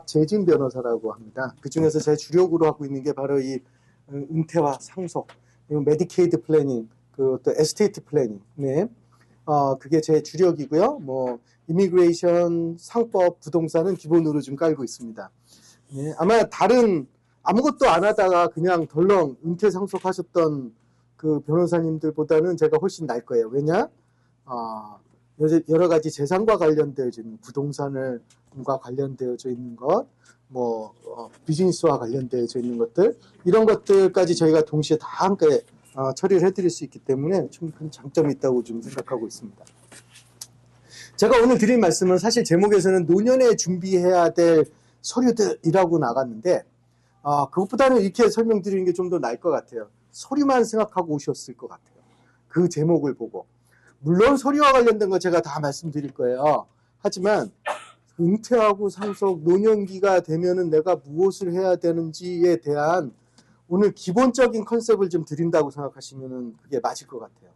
박재진 변호사라고 합니다. 그 중에서 제 주력으로 하고 있는 게 바로 이 은퇴와 상속, 그리고 메디케이드 플래닝, 그 또 에스테이트 플래닝, 네. 그게 제 주력이고요. 뭐 이미그레이션, 상법, 부동산은 기본으로 좀 깔고 있습니다. 네. 아마 다른 아무것도 안 하다가 그냥 덜렁 은퇴 상속하셨던 그 변호사님들보다는 제가 훨씬 나을 거예요. 왜냐? 여러 가지 재산과 관련되어져 있는 부동산과 관련되어져 있는 것, 뭐 비즈니스와 관련되어져 있는 것들, 이런 것들까지 저희가 동시에 다 함께 처리를 해드릴 수 있기 때문에 좀 큰 장점이 있다고 좀 생각하고 있습니다. 제가 오늘 드릴 말씀은 사실 제목에서는 노년에 준비해야 될 서류들이라고 나갔는데 그것보다는 이렇게 설명드리는 게 좀 더 나을 것 같아요. 서류만 생각하고 오셨을 것 같아요. 그 제목을 보고. 물론 서류와 관련된 거 제가 다 말씀드릴 거예요. 하지만 은퇴하고 상속, 노년기가 되면은 내가 무엇을 해야 되는지에 대한 오늘 기본적인 컨셉을 좀 드린다고 생각하시면은 그게 맞을 것 같아요.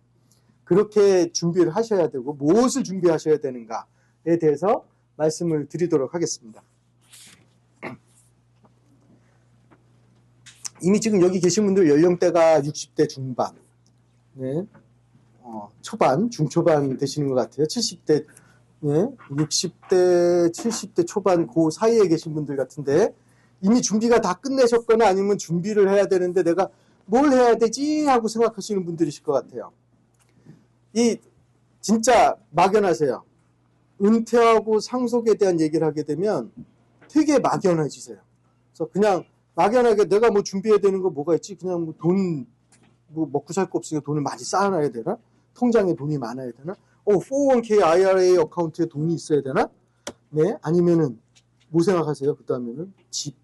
그렇게 준비를 하셔야 되고 무엇을 준비하셔야 되는가에 대해서 말씀을 드리도록 하겠습니다. 이미 지금 여기 계신 분들 연령대가 60대 중반, 네. 초반, 중초반 되시는 것 같아요. 70대, 네. 60대, 70대 초반 그 사이에 계신 분들 같은데 이미 준비가 다 끝내셨거나 아니면 준비를 해야 되는데 내가 뭘 해야 되지? 하고 생각하시는 분들이실 것 같아요. 진짜 막연하세요. 은퇴하고 상속에 대한 얘기를 하게 되면 되게 막연해지세요. 그래서 그냥 막연하게 내가 뭐 준비해야 되는 거 뭐가 있지? 그냥 뭐 돈, 뭐 먹고 살 거 없으니까 돈을 많이 쌓아놔야 되나? 통장에 돈이 많아야 되나? 401k IRA 어카운트에 돈이 있어야 되나? 네? 아니면은 뭐 생각하세요? 그 다음에는 집,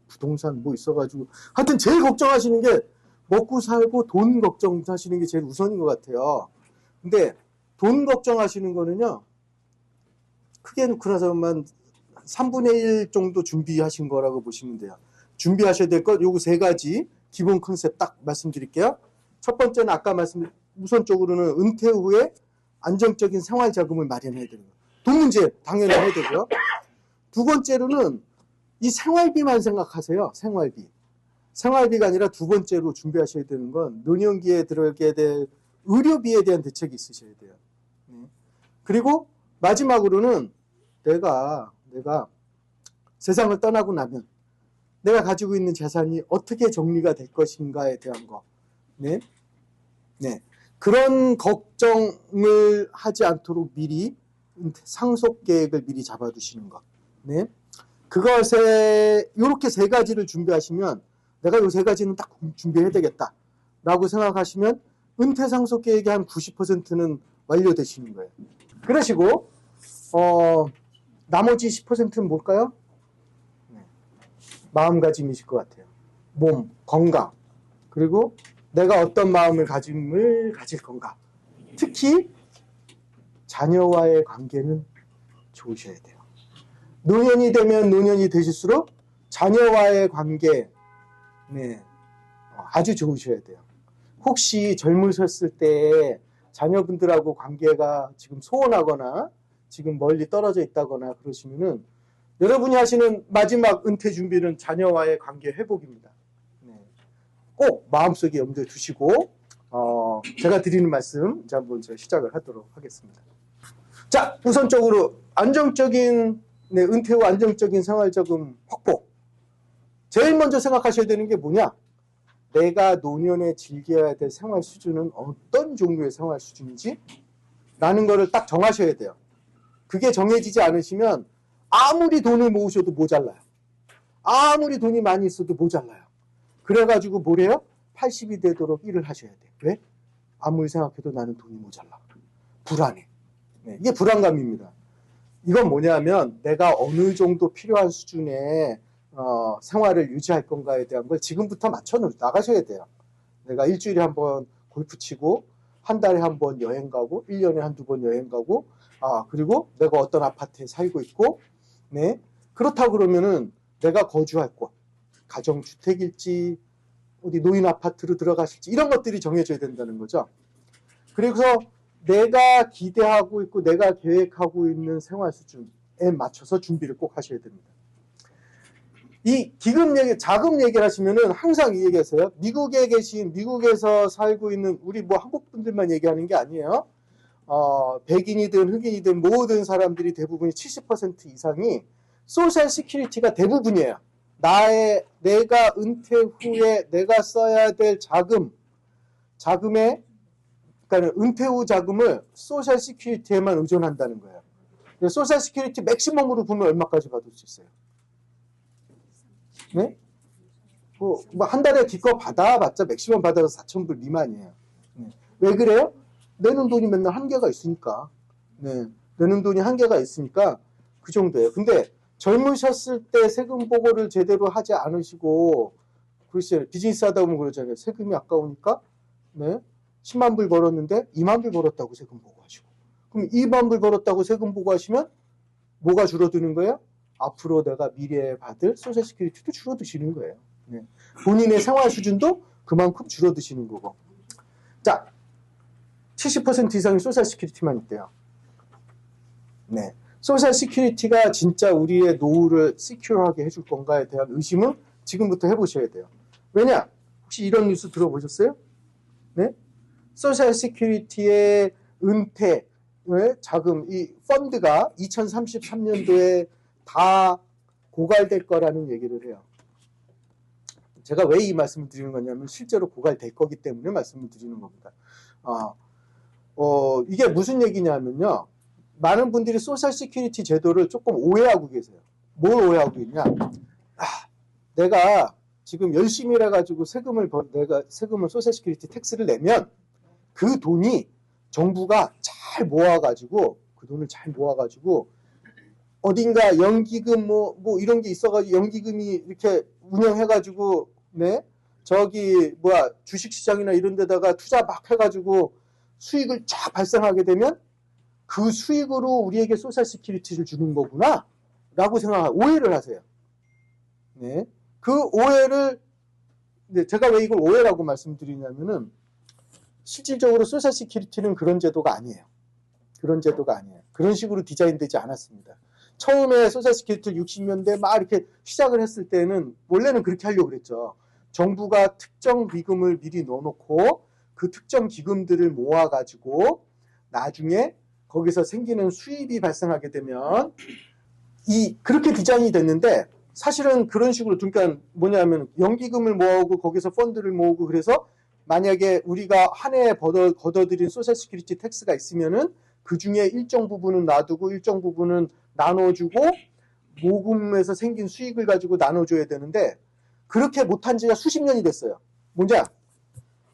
부동산 뭐 있어가지고 하여튼 제일 걱정하시는 게 먹고 살고 돈 걱정하시는 게 제일 우선인 것 같아요. 근데 돈 걱정하시는 거는요, 크게 놓고 나서만 3분의 1 정도 준비하신 거라고 보시면 돼요. 준비하셔야 될 것, 요거 3가지 기본 컨셉 딱 말씀드릴게요. 첫 번째는 아까 우선적으로는 은퇴 후에 안정적인 생활 자금을 마련해야 되는 거예요. 돈 문제 당연히 해야 되고요. 두 번째로는 이 생활비만 생각하세요. 생활비. 생활비가 아니라 두 번째로 준비하셔야 되는 건 노년기에 들어가게 될 의료비에 대한 대책이 있으셔야 돼요. 그리고 마지막으로는 내가 세상을 떠나고 나면 내가 가지고 있는 재산이 어떻게 정리가 될 것인가에 대한 거. 네. 그런 걱정을 하지 않도록 미리 상속 계획을 미리 잡아두시는 것. 네. 그것에 요렇게 3가지를 준비하시면 내가 요 3가지는 딱 준비해야 되겠다 라고 생각하시면 은퇴 상속 계획의 한 90%는 완료되시는 거예요. 그러시고 나머지 10%는 뭘까요? 마음가짐이실 것 같아요. 몸, 건강, 그리고 내가 어떤 마음을 가질 건가. 특히 자녀와의 관계는 좋으셔야 돼요. 노년이 되면 노년이 되실수록 자녀와의 관계 아주 좋으셔야 돼요. 혹시 젊으셨을 때 자녀분들하고 관계가 지금 소원하거나 지금 멀리 떨어져 있다거나 그러시면은 여러분이 하시는 마지막 은퇴 준비는 자녀와의 관계 회복입니다. 꼭 마음속에 염두에 두시고 제가 드리는 말씀 이제 한번 시작을 하도록 하겠습니다. 자, 우선적으로 안정적인 은퇴 후 안정적인 생활자금 확보. 제일 먼저 생각하셔야 되는 게 뭐냐? 내가 노년에 즐겨야 될 생활 수준은 어떤 종류의 생활 수준이지? 라는 거를 딱 정하셔야 돼요. 그게 정해지지 않으시면 아무리 돈을 모으셔도 모자라요. 아무리 돈이 많이 있어도 모자라요. 그래가지고 뭐래요? 80이 되도록 일을 하셔야 돼요. 왜? 아무리 생각해도 나는 돈이 모자라. 불안해. 이게 불안감입니다. 이건 뭐냐면 내가 어느 정도 필요한 수준의 생활을 유지할 건가에 대한 걸 지금부터 맞춰 나가셔야 돼요. 내가 일주일에 한 번 골프 치고 한 달에 한 번 여행 가고 1년에 한두 번 여행 가고 그리고 내가 어떤 아파트에 살고 있고 그렇다고 그러면은 내가 거주할 곳 가정주택일지 어디 노인 아파트로 들어가실지 이런 것들이 정해져야 된다는 거죠. 그래서 내가 기대하고 있고 내가 계획하고 있는 생활 수준에 맞춰서 준비를 꼭 하셔야 됩니다. 이 기금 얘기, 자금 얘기를 하시면은 항상 이 얘기하세요. 미국에 계신, 미국에서 살고 있는 우리 뭐 한국 분들만 얘기하는 게 아니에요. 백인이든 흑인이든 모든 사람들이 대부분이 70% 이상이 소셜 시큐리티가 대부분이에요. 내가 은퇴 후에 내가 써야 될 자금의, 그러니까 은퇴 후 자금을 소셜 시큐리티에만 의존한다는 거예요. 소셜 시큐리티 맥시멈으로 보면 얼마까지 받을 수 있어요? 네? 뭐 한 달에 기껏 받아봤자 맥시멈 받아서 4,000불 미만이에요. 네. 왜 그래요? 내는 돈이 맨날 한계가 있으니까. 네. 내는 돈이 한계가 있으니까 그 정도예요. 근데 젊으셨을 때 세금 보고를 제대로 하지 않으시고, 글쎄, 비즈니스 하다 보면 그러잖아요. 세금이 아까우니까, 네. 10만 불 벌었는데 2만 불 벌었다고 세금 보고하시고. 그럼 2만 불 벌었다고 세금 보고하시면 뭐가 줄어드는 거예요? 앞으로 내가 미래에 받을 소셜 시큐리티도 줄어드시는 거예요. 네. 본인의 생활 수준도 그만큼 줄어드시는 거고. 자, 70% 이상의 소셜 시큐리티만 있대요. 네. 소셜 시큐리티가 진짜 우리의 노후를 시큐어하게 해줄 건가에 대한 의심은 지금부터 해보셔야 돼요. 왜냐? 혹시 이런 뉴스 들어보셨어요? 네? 소셜 시큐리티의 은퇴 자금, 이 펀드가 2033년도에 다 고갈될 거라는 얘기를 해요. 제가 왜 이 말씀을 드리는 거냐면 실제로 고갈될 거기 때문에 말씀을 드리는 겁니다. 이게 무슨 얘기냐면요. 많은 분들이 소셜 시큐리티 제도를 조금 오해하고 계세요. 뭘 오해하고 있냐? 내가 지금 열심히 해가지고 내가 세금을 소셜 시큐리티 텍스를 내면 그 돈이 정부가 잘 모아가지고 그 돈을 잘 모아가지고 어딘가 연기금 뭐 이런 게 있어가지고 연기금이 이렇게 운영해가지고 네 저기 주식시장이나 이런 데다가 투자 막 해가지고 수익을 쫙 발생하게 되면 그 수익으로 우리에게 소셜 시큐리티를 주는 거구나 라고 오해를 하세요. 네. 그 오해를 제가 왜 이걸 오해라고 말씀드리냐면은 실질적으로 소셜 시큐리티는 그런 제도가 아니에요. 그런 제도가 아니에요. 그런 식으로 디자인되지 않았습니다. 처음에 소셜 시큐리티를 60년대 막 이렇게 시작을 했을 때는 원래는 그렇게 하려고 그랬죠. 정부가 특정 기금을 미리 넣어놓고 그 특정 기금들을 모아가지고 나중에 거기서 생기는 수입이 발생하게 되면 그렇게 디자인이 됐는데 사실은 그런 식으로 그러니까 뭐냐면 연기금을 모으고 거기서 펀드를 모으고 그래서 만약에 우리가 한 해에 걷어들인 소셜 시큐리티 텍스가 있으면은 그 중에 일정 부분은 놔두고 일정 부분은 나눠주고 모금에서 생긴 수익을 가지고 나눠줘야 되는데 그렇게 못한 지가 수십 년이 됐어요. 뭐냐?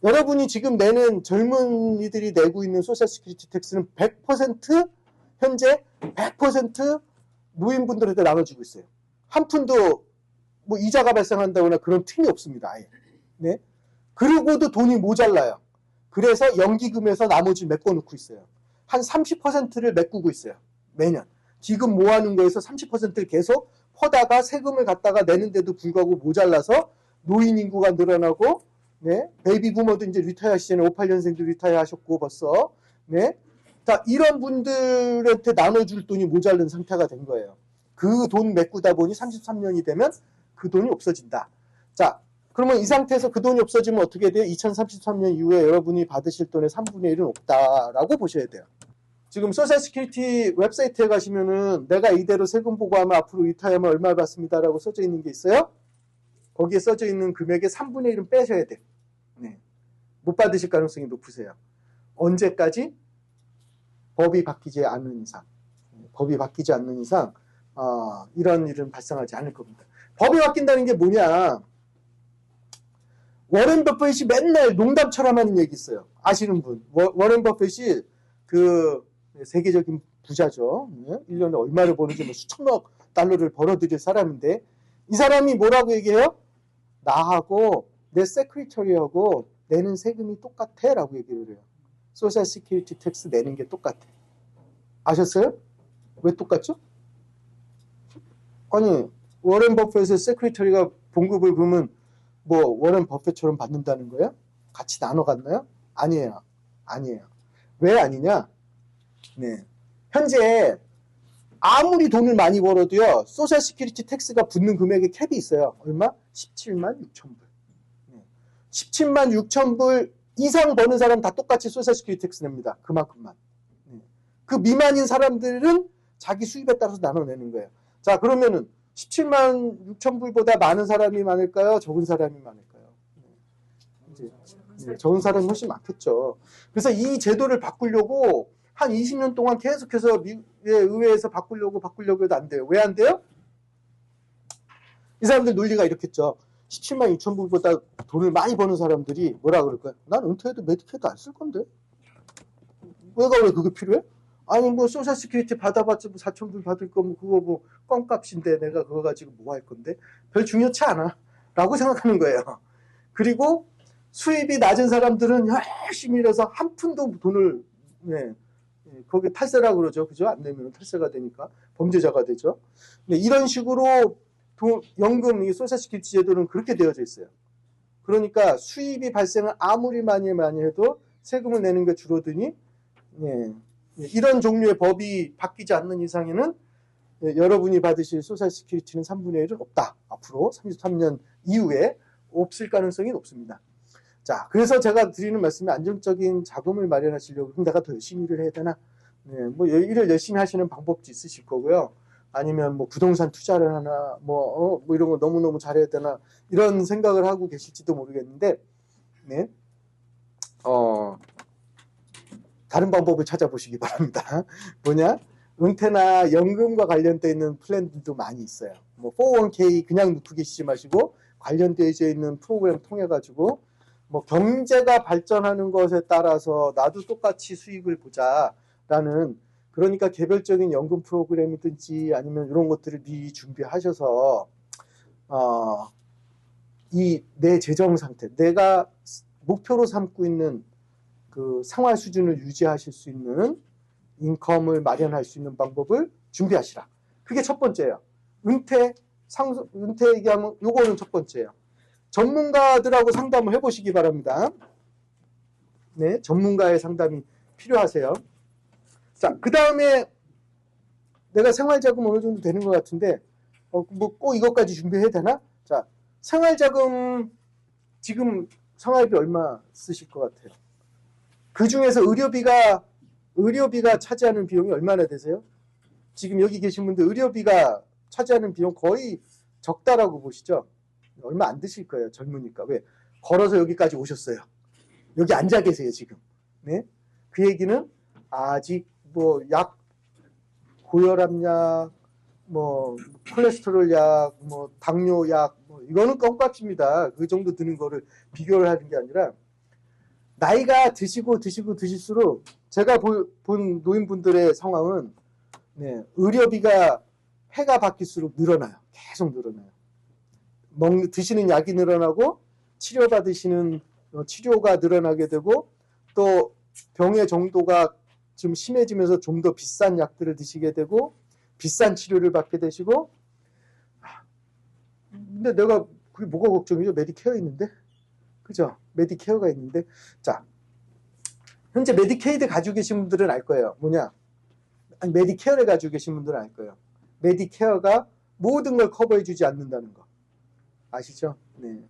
여러분이 지금 내는 젊은이들이 내고 있는 소셜 시큐리티 텍스는 100% 현재 100% 노인분들한테 나눠주고 있어요. 한 푼도 뭐 이자가 발생한다거나 그런 틈이 없습니다. 아예. 네. 그리고도 돈이 모자라요. 그래서 연기금에서 나머지 메꿔놓고 있어요. 한 30%를 메꾸고 있어요. 매년. 기금 모아놓은 거에서 30%를 계속 퍼다가 세금을 갖다가 내는데도 불구하고 모자라서 노인 인구가 늘어나고, 네. 베이비 부머도 이제 리타이어 하시잖아요. 58년생도 리타이어 하셨고 벌써. 네. 자, 이런 분들한테 나눠줄 돈이 모자른 상태가 된 거예요. 그 돈 메꾸다 보니 33년이 되면 그 돈이 없어진다. 자, 그러면 이 상태에서 그 돈이 없어지면 어떻게 돼요? 2033년 이후에 여러분이 받으실 돈의 3분의 1은 없다라고 보셔야 돼요. 지금 소셜 시큐리티 웹사이트에 가시면은 내가 이대로 세금 보고하면 앞으로 리타이어면 얼마 받습니다라고 써져 있는 게 있어요. 거기에 써져 있는 금액의 3분의 1은 빼셔야 돼요. 네. 못 받으실 가능성이 높으세요. 언제까지? 법이 바뀌지 않는 이상. 법이 바뀌지 않는 이상 이런 일은 발생하지 않을 겁니다. 법이 바뀐다는 게 뭐냐? 워렌 버핏이 맨날 농담처럼 하는 얘기 있어요. 아시는 분. 워렌 버핏이 그 세계적인 부자죠. 1년에 얼마를 버는지 뭐 수천억 달러를 벌어들일 사람인데 이 사람이 뭐라고 얘기해요? 나하고 내 세크리터리하고 내는 세금이 똑같아 라고 얘기를 해요. 소셜 시큐리티 텍스 내는 게 똑같아. 아셨어요? 왜 똑같죠? 아니 워렌 버핏의 세크리터리가 봉급을 그러면 뭐 워렌 버핏처럼 받는다는 거예요? 같이 나눠 갔나요? 아니에요. 왜 아니냐? 네. 현재 아무리 돈을 많이 벌어도요, 소셜 시큐리티 텍스가 붙는 금액의 캡이 있어요. 얼마? 17만 6천 불. 17만 6천 불 이상 버는 사람 다 똑같이 소셜 시큐리티 텍스 냅니다. 그만큼만. 그 미만인 사람들은 자기 수입에 따라서 나눠내는 거예요. 자, 그러면은 17만 6천 불보다 많은 사람이 많을까요? 적은 사람이 많을까요? 이제 적은 사람이 훨씬 많겠죠. 그래서 이 제도를 바꾸려고 한 20년 동안 계속해서 미국의 의회에서 바꾸려고 해도 안 돼요. 왜 안 돼요? 이 사람들 논리가 이렇겠죠. 17만 6천 불보다 돈을 많이 버는 사람들이 뭐라 그럴까요? 난 은퇴해도 메디케이드 안 쓸 건데. 왜 그게 필요해? 아니 뭐 소셜 시큐리티 받아봤자 뭐 4천 불 받을 거면 그거 뭐 껌값인데 내가 그거 가지고 뭐 할 건데 별 중요치 않아 라고 생각하는 거예요. 그리고 수입이 낮은 사람들은 열심히 일해서 한 푼도 돈을 거기 탈세라고 그러죠. 그죠? 안 내면 탈세가 되니까 범죄자가 되죠. 이런 식으로 연금, 이 소셜 시큐리티 제도는 그렇게 되어져 있어요. 그러니까 수입이 발생을 아무리 많이 해도 세금을 내는 게 줄어드니 이런 종류의 법이 바뀌지 않는 이상에는 여러분이 받으실 소셜 시큐리티는 3분의 1은 없다. 앞으로 33년 이후에 없을 가능성이 높습니다. 자, 그래서 제가 드리는 말씀이 안정적인 자금을 마련하시려고 그럼 내가 더 열심히 일을 해야 되나? 뭐 일을 열심히 하시는 방법도 있으실 거고요. 아니면 뭐 부동산 투자를 하나, 뭐 이런 거 너무너무 잘해야 되나 이런 생각을 하고 계실지도 모르겠는데, 다른 방법을 찾아보시기 바랍니다. 뭐냐? 은퇴나 연금과 관련되어 있는 플랜들도 많이 있어요. 뭐 401k 그냥 넣고 계시지 마시고 관련되어 있는 프로그램 통해 가지고 뭐 경제가 발전하는 것에 따라서 나도 똑같이 수익을 보자라는, 그러니까 개별적인 연금 프로그램이든지 아니면 이런 것들을 미리 준비하셔서 이 내 재정 상태, 내가 목표로 삼고 있는 그 생활 수준을 유지하실 수 있는 인컴을 마련할 수 있는 방법을 준비하시라. 그게 첫 번째예요. 은퇴 얘기하면 요거는 첫 번째예요. 전문가들하고 상담을 해보시기 바랍니다. 네, 전문가의 상담이 필요하세요. 자, 그 다음에 내가 생활자금 어느 정도 되는 것 같은데, 뭐 꼭 이것까지 준비해야 되나? 자, 생활자금 지금 생활비 얼마 쓰실 것 같아요? 그 중에서 의료비가 차지하는 비용이 얼마나 되세요? 지금 여기 계신 분들 의료비가 차지하는 비용 거의 적다라고 보시죠? 얼마 안 드실 거예요. 젊으니까. 왜? 걸어서 여기까지 오셨어요. 여기 앉아 계세요, 지금. 네? 그 얘기는 아직 뭐 약, 고혈압약, 뭐 콜레스테롤 약, 뭐 당뇨 약, 뭐 이거는 껌값입니다. 그 정도 드는 거를 비교를 하는 게 아니라 나이가 드실수록 제가 본 노인분들의 상황은 의료비가 해가 바뀔수록 늘어나요. 계속 늘어나요. 드시는 약이 늘어나고 치료받으시는 치료가 늘어나게 되고 또 병의 정도가 좀 심해지면서 좀 더 비싼 약들을 드시게 되고 비싼 치료를 받게 되시고, 근데 내가 그게 뭐가 걱정이죠? 메디케어 있는데? 그죠? 메디케어가 있는데. 자, 현재 메디케이드 가지고 계신 분들은 알 거예요. 뭐냐? 아니, 메디케어를 가지고 계신 분들은 알 거예요. 메디케어가 모든 걸 커버해 주지 않는다는 거. 아시죠? 네.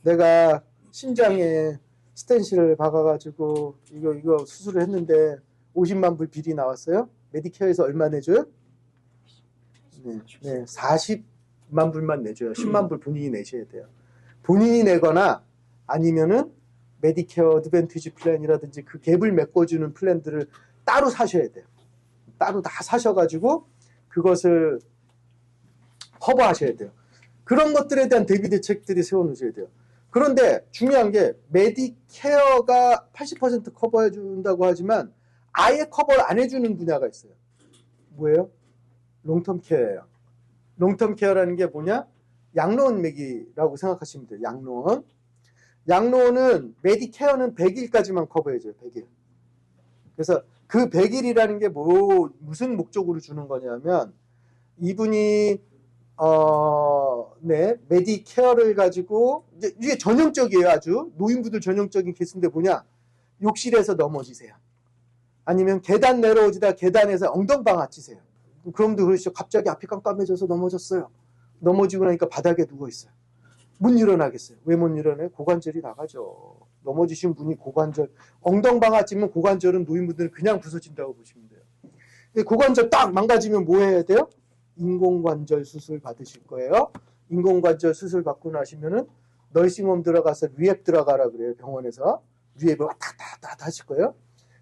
내가 심장에 스텐실을 박아가지고 이거 수술을 했는데 50만 불 비리 나왔어요. 메디케어에서 얼마 내줘요? 네, 40만 불만 내줘요. 10만 불 본인이 내셔야 돼요. 본인이 내거나 아니면은 메디케어 어드밴티지 플랜이라든지 그 갭을 메꿔주는 플랜들을 따로 사셔야 돼요. 따로 다 사셔가지고 그것을 커버하셔야 돼요. 그런 것들에 대한 대비 대책들이 세워놓으셔야 돼요. 그런데 중요한 게 메디케어가 80% 커버해 준다고 하지만 아예 커버를 안 해주는 분야가 있어요. 뭐예요? 롱텀 케어예요. 롱텀 케어라는 게 뭐냐? 양로원 매기라고 생각하시면 돼요. 양로원. 양로원은 메디케어는 100일까지만 커버해줘요. 100일. 그래서 그 100일이라는 게 무슨 목적으로 주는 거냐면 이분이 메디케어를 가지고 이게 전형적이에요. 아주 노인분들 전형적인 케이스인데 뭐냐? 욕실에서 넘어지세요. 아니면 계단 내려오지다 계단에서 엉덩방아 치세요. 그럼도 그러시죠. 갑자기 앞이 깜깜해져서 넘어졌어요. 넘어지고 나니까 바닥에 누워있어요. 못 일어나겠어요. 왜 못 일어나요? 고관절이 나가죠. 넘어지신 분이 고관절, 엉덩방아 찌면 고관절은 노인분들은 그냥 부서진다고 보시면 돼요. 고관절 딱 망가지면 뭐 해야 돼요? 인공관절 수술 받으실 거예요. 인공관절 수술 받고 나시면은 널싱홈 들어가서 리헵 들어가라 그래요. 병원에서. 리헵을 왔다 갔다 하실 거예요.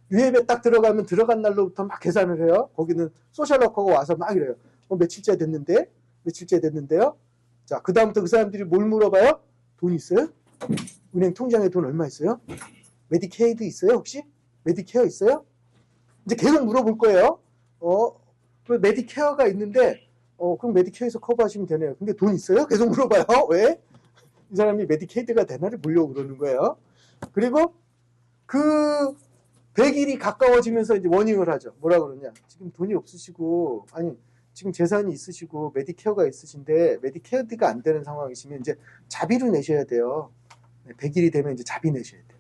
리헵에 딱 들어가면 들어간 날로부터 막 계산을 해요. 거기는 소셜워커가 와서 막 이래요. 며칠째 됐는데? 며칠째 됐는데요? 자, 그 다음부터 그 사람들이 뭘 물어봐요? 돈 있어요? 은행 통장에 돈 얼마 있어요? 메디케이드 있어요, 혹시? 메디케어 있어요? 이제 계속 물어볼 거예요. 그 메디케어가 있는데, 그럼 메디케어에서 커버하시면 되네요. 근데 돈 있어요? 계속 물어봐요. 왜? 이 사람이 메디케이드가 되나를 보려고 그러는 거예요. 그리고 그 100일이 가까워지면서 이제 워닝을 하죠. 뭐라 그러냐. 지금 돈이 없으시고, 아니, 지금 재산이 있으시고, 메디케어가 있으신데, 메디케어가 안 되는 상황이시면 이제 자비로 내셔야 돼요. 100일이 되면 이제 자비 내셔야 돼요.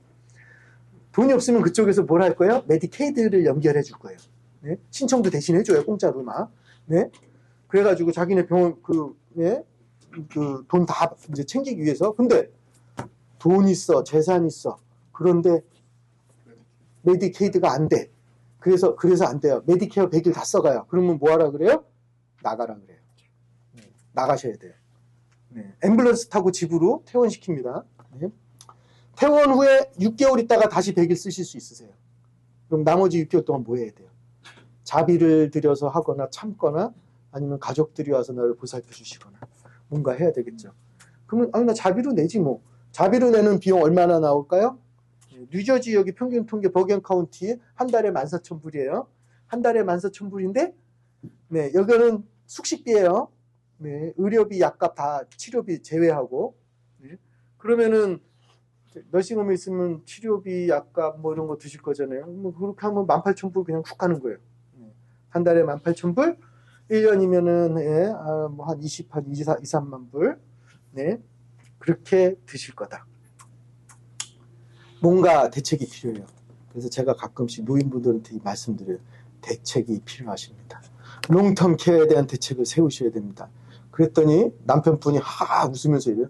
돈이 없으면 그쪽에서 뭘 할 거예요? 메디케이드를 연결해 줄 거예요. 네? 신청도 대신 해줘요. 공짜로 막. 네? 그래가지고 자기네 병원, 돈 다 이제 챙기기 위해서. 근데 돈 있어, 재산 있어. 그런데 메디케이드가 안 돼. 그래서 안 돼요. 메디케어 100일 다 써가요. 그러면 뭐 하라 그래요? 나가라 그래요. 나가셔야 돼요. 네. 앰뷸런스 타고 집으로 퇴원시킵니다. 네. 퇴원 후에 6개월 있다가 다시 100일 쓰실 수 있으세요. 그럼 나머지 6개월 동안 뭐 해야 돼요? 자비를 들여서 하거나 참거나 아니면 가족들이 와서 나를 보살펴 주시거나 뭔가 해야 되겠죠. 그러면 나 자비로 내지 뭐. 자비로 내는 비용 얼마나 나올까요? 뉴저지 여기 평균 통계 버겐 카운티 한 달에 14,000불이에요. 한 달에 14,000불인데 네, 여기는 숙식비예요. 네, 의료비, 약값 다 치료비 제외하고. 네. 그러면은 너싱홈에 있으면 치료비, 약값 뭐 이런 거 드실 거잖아요. 뭐 그렇게 하면 18,000불 그냥 훅 가는 거예요. 네. 한 달에 18,000불, 1년이면은 예, 뭐 한 2, 3만 불. 네. 그렇게 드실 거다. 뭔가 대책이 필요해요. 그래서 제가 가끔씩 노인분들한테 말씀드려요. 대책이 필요하십니다. 롱텀 케어에 대한 대책을 세우셔야 됩니다. 그랬더니 남편분이 웃으면서 이래요.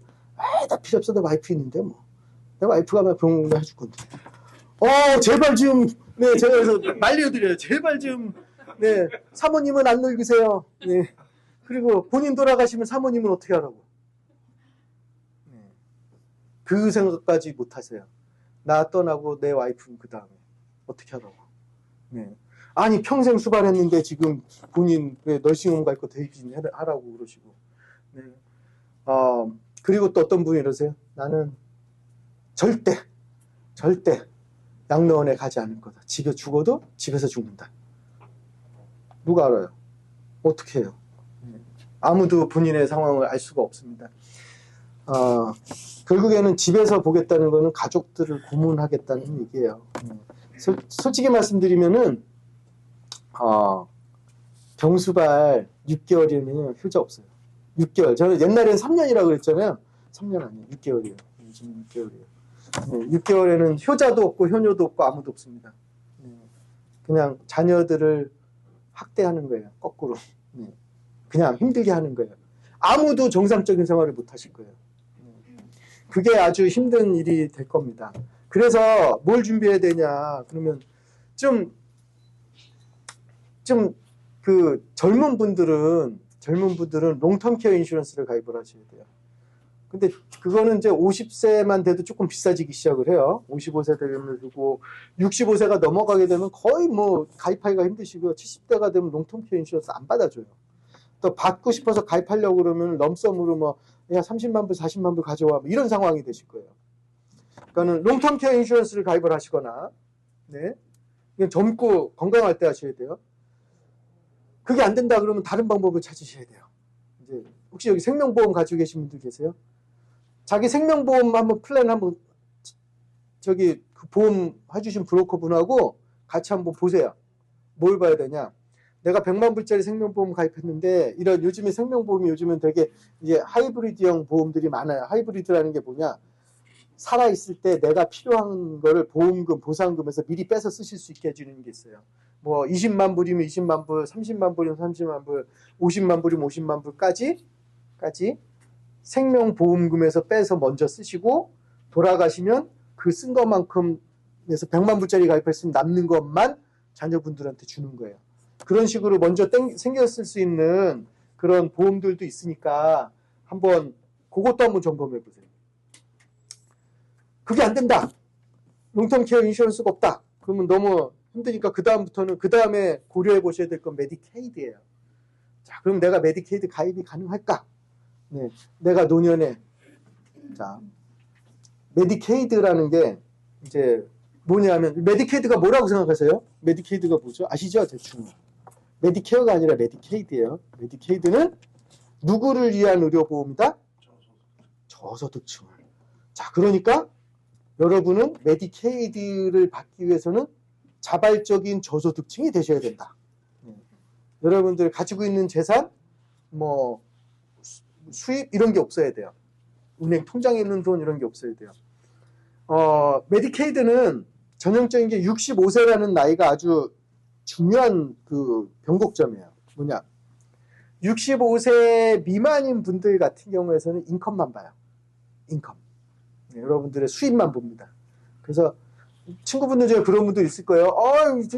나 필요 없어. 내 와이프 있는데 뭐. 내 와이프가 막 병원 해줄 건데. 제발 좀, 네, 제가 그래서 말려드려요. 제발 좀, 네, 사모님은 안 늙으세요. 네. 그리고 본인 돌아가시면 사모님은 어떻게 하라고. 네. 그 생각까지 못 하세요. 나 떠나고 내 와이프는 그 다음에 어떻게 하라고. 네. 아니 평생 수발했는데 지금 본인 널싱홈 갈 거 대신 하라고 그러시고. 네. 그리고 또 어떤 분이 이러세요. 나는 절대 양로원에 가지 않을 거다. 집에 죽어도 집에서 죽는다. 누가 알아요? 어떻게 해요? 아무도 본인의 상황을 알 수가 없습니다. 결국에는 집에서 보겠다는 거는 가족들을 고문하겠다는 얘기예요. 솔직히 말씀드리면은 병수발 6개월이면 효자 없어요. 6개월. 저는 옛날엔 3년이라고 그랬잖아요. 3년 아니에요. 6개월이에요. 지금 6개월이에요. 6개월에는 효자도 없고 효녀도 없고 아무도 없습니다. 그냥 자녀들을 학대하는 거예요. 거꾸로. 그냥 힘들게 하는 거예요. 아무도 정상적인 생활을 못 하실 거예요. 그게 아주 힘든 일이 될 겁니다. 그래서 뭘 준비해야 되냐. 그러면 그 젊은 분들은 롱텀 케어 인슈런스를 가입을 하셔야 돼요. 근데 그거는 이제 50세만 돼도 조금 비싸지기 시작을 해요. 55세 되면 되고 65세가 넘어가게 되면 거의 뭐 가입하기가 힘드시고요. 70대가 되면 롱텀 케어 인슈런스 안 받아줘요. 또 받고 싶어서 가입하려고 그러면 럼썸으로 뭐 야 30만 불, 40만 불 가져와 뭐 이런 상황이 되실 거예요. 그러니까는 롱텀 케어 인슈런스를 가입을 하시거나, 네, 이건 젊고 건강할 때 하셔야 돼요. 그게 안 된다 그러면 다른 방법을 찾으셔야 돼요. 이제 혹시 여기 생명보험 가지고 계신 분들 계세요? 자기 생명보험 한번 플랜 한번 저기 그 보험 해주신 브로커 분하고 같이 한번 보세요. 뭘 봐야 되냐? 내가 100만 불짜리 생명보험 가입했는데 이런 요즘에 생명보험이 요즘은 되게 이제 하이브리드형 보험들이 많아요. 하이브리드라는 게 뭐냐? 살아있을 때 내가 필요한 거를 보험금, 보상금에서 미리 빼서 쓰실 수 있게 해주는 게 있어요. 뭐 20만 불이면 20만 불, 30만 불이면 30만 불, 50만 불이면 50만 불까지 생명보험금에서 빼서 먼저 쓰시고 돌아가시면 그 쓴 것만큼 에서 100만 불짜리 가입했으면 남는 것만 자녀분들한테 주는 거예요. 그런 식으로 먼저 생겼을 수 있는 그런 보험들도 있으니까 한번 그것도 한번 점검해 보세요. 그게 안 된다. 롱텀 케어 인슈런스가 없다. 그러면 너무 힘드니까 그 다음에 고려해 보셔야 될 건 메디케이드예요. 자, 그럼 내가 메디케이드 가입이 가능할까? 네, 내가 노년에 자, 메디케이드라는 게 이제 뭐냐면 메디케이드가 뭐라고 생각하세요? 메디케이드가 뭐죠? 아시죠? 대충. 메디케어가 아니라 메디케이드예요. 메디케이드는 누구를 위한 의료보험이다? 저소득층을. 자, 그러니까 여러분은 메디케이드를 받기 위해서는 자발적인 저소득층이 되셔야 된다. 여러분들 가지고 있는 재산, 뭐 수입 이런 게 없어야 돼요. 은행 통장에 있는 돈 이런 게 없어야 돼요. 메디케이드는 전형적인 게 65세라는 나이가 아주 중요한 그 변곡점이에요. 뭐냐? 65세 미만인 분들 같은 경우에서는 인컴만 봐요. 인컴. 네, 여러분들의 수입만 봅니다. 그래서 친구분들 중에 그런 분도 있을 거예요.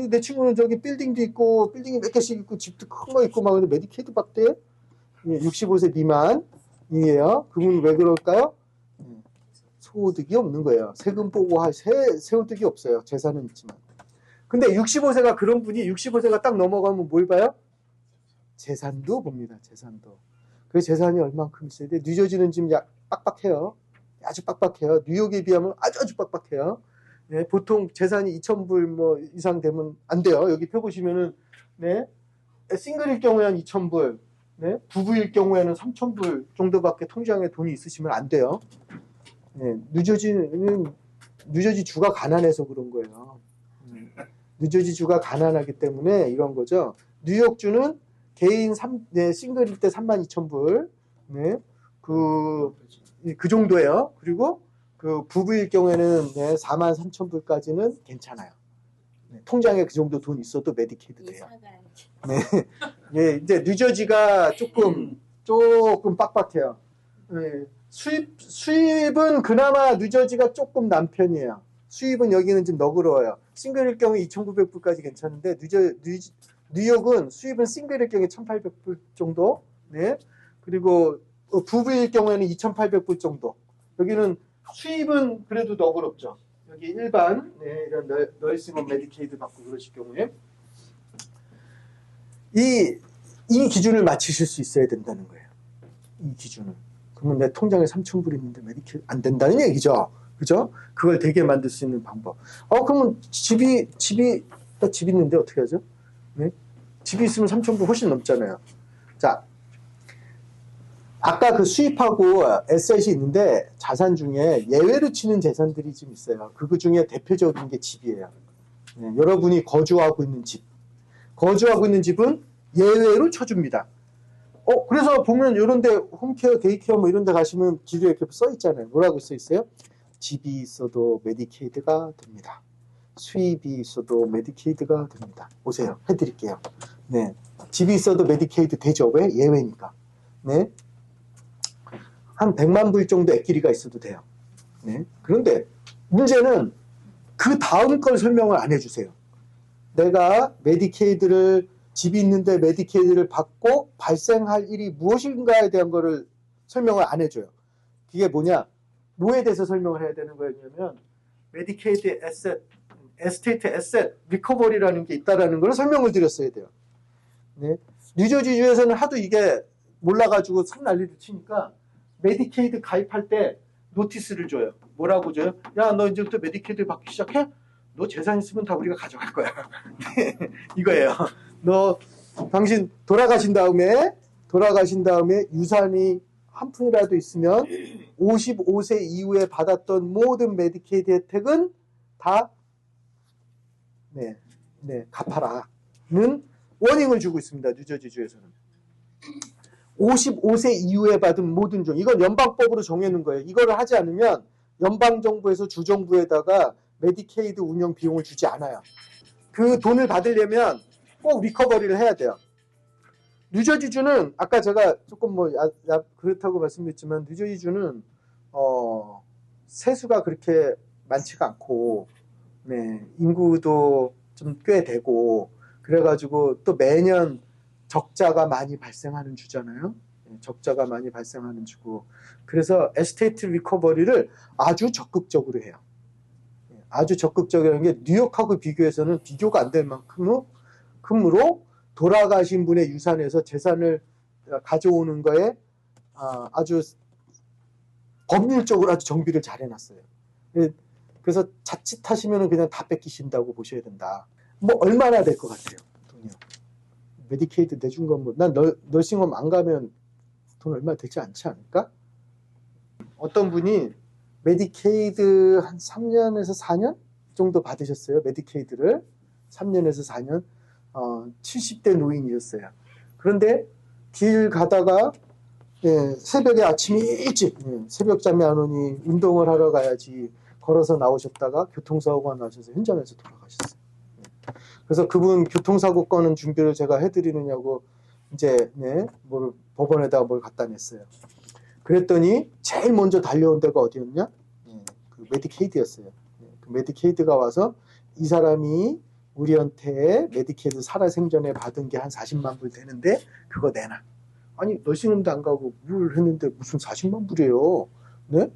내 친구는 저기 빌딩도 있고 빌딩이 몇 개씩 있고 집도 큰 거 있고 막 근데 메디케이드 받대? 65세 미만이에요. 그분 왜 그럴까요? 소득이 없는 거예요. 세금 보고 할 세소득이 없어요. 재산은 있지만. 근데 65세가 그런 분이 65세가 딱 넘어가면 뭘 봐요? 재산도 봅니다. 재산도. 그 재산이 얼만큼 있어야 돼? 뉴저지는 지금 빡빡해요. 아주 빡빡해요. 뉴욕에 비하면 아주 빡빡해요. 네, 보통 재산이 2,000불 뭐 이상 되면 안 돼요. 여기 펴보시면은 네, 싱글일 경우에는 2,000불, 네, 부부일 경우에는 3,000불 정도밖에 통장에 돈이 있으시면 안 돼요. 네, 뉴저지 주가 가난해서 그런 거예요. 뉴저지 주가 가난하기 때문에 이런 거죠. 뉴욕주는 개인 싱글일 때 32,000불, 네, 그 정도예요. 그리고 그 부부일 경우에는 네, 43,000불까지는 괜찮아요. 네, 통장에 그 정도 돈 있어도 메디케이드 돼요. 네, 네, 이제 뉴저지가 조금 빡빡해요. 네, 수입은 그나마 뉴저지가 조금 난 편이에요. 수입은 여기는 좀 너그러워요. 싱글일 경우에 2,900불까지 괜찮은데 뉴욕은 수입은 싱글일 경우에 1,800불 정도. 네, 그리고 부부일 경우에는 2,800불 정도. 여기는 수입은 그래도 너그럽죠. 여기 일반 이런 너이스먼 메디케이드 받고 그러실 경우에 이 기준을 맞추실 수 있어야 된다는 거예요. 이 기준을. 그러면 내 통장에 3,000불 있는데 메디케이드 안 된다는 얘기죠. 그죠? 그걸 되게 만들 수 있는 방법. 그러면 집이 있는데 어떻게 하죠? 네? 집이 있으면 3,000불 훨씬 넘잖아요. 자, 아까 그 수입하고 에셋이 있는데 자산 중에 예외로 치는 재산들이 좀 있어요. 그 중에 대표적인 게 집이에요. 네, 여러분이 거주하고 있는 집. 거주하고 있는 집은 예외로 쳐줍니다. 그래서 보면 이런데 홈케어, 데이케어 뭐 이런 데 가시면 기도에 이렇게 써 있잖아요. 뭐라고 써 있어요? 집이 있어도 메디케이드가 됩니다. 수입이 있어도 메디케이드가 됩니다. 오세요. 해드릴게요. 네, 집이 있어도 메디케이드 되죠. 왜? 예외니까. 네. 한 100만 불 정도 액기리가 있어도 돼요. 네. 그런데 문제는 그 다음 걸 설명을 안 해주세요. 내가 메디케이드를 집이 있는데 메디케이드를 받고 발생할 일이 무엇인가에 대한 거를 설명을 안 해줘요. 그게 뭐에 대해서 설명을 해야 되는 거였냐면 메디케이드 에스테이트 에셋 리커버리라는 게 있다라는 걸 설명을 드렸어야 돼요. 네. 뉴저지주에서는 하도 이게 몰라가지고 산 난리를 치니까 메디케이드 가입할 때 노티스를 줘요. 뭐라고 줘요? 야, 너 이제부터 메디케이드 받기 시작해? 너 재산 있으면 다 우리가 가져갈 거야. 이거예요. 당신 돌아가신 다음에 유산이 한 푼이라도 있으면 55세 이후에 받았던 모든 메디케이드 혜택은 다 갚아라는 워닝을 주고 있습니다. 뉴저지주에서는. 55세 이후에 받은 모든 이건 연방법으로 정해놓은 거예요. 이거를 하지 않으면 연방정부에서 주정부에다가 메디케이드 운영 비용을 주지 않아요. 그 돈을 받으려면 꼭 리커버리를 해야 돼요. 뉴저지주는 아까 제가 조금 뭐 그렇다고 말씀드렸지만 뉴저지주는 세수가 그렇게 많지가 않고 네, 인구도 좀 꽤 되고 그래가지고 또 매년 적자가 많이 발생하는 주잖아요. 적자가 많이 발생하는 주고 그래서 에스테이트 리커버리를 아주 적극적으로 해요. 아주 적극적이라는 게 뉴욕하고 비교해서는 비교가 안 될 만큼으로 돌아가신 분의 유산에서 재산을 가져오는 거에 아주 법률적으로 아주 정비를 잘 해놨어요. 그래서 자칫하시면 그냥 다 뺏기신다고 보셔야 된다. 뭐 얼마나 될 것 같아요? 돈이요. 메디케이드 내준 건 뭐, 난 너싱홈 안 가면 돈 얼마 되지 않지 않을까? 어떤 분이 메디케이드 한 3년에서 4년 정도 받으셨어요. 메디케이드를 3년에서 4년 70대 노인이었어요. 그런데 길 가다가 새벽에 아침에 일찍 새벽잠이 안 오니 운동을 하러 가야지 걸어서 나오셨다가 교통사고가 나셔서 현장에서 돌아가셨어요. 그래서 그분 교통사고 건은 준비를 제가 해드리느냐고 이제 뭘 법원에다가 뭘 갖다 냈어요. 그랬더니 제일 먼저 달려온 데가 어디였냐? 그 메디케이드였어요. 그 메디케이드가 와서 이 사람이 우리한테 메디케이드 살아생전에 받은 게 한 40만 불 되는데 그거 내놔. 아니 너싱홈도 안 가고 뭘 했는데 무슨 40만 불이에요. 네?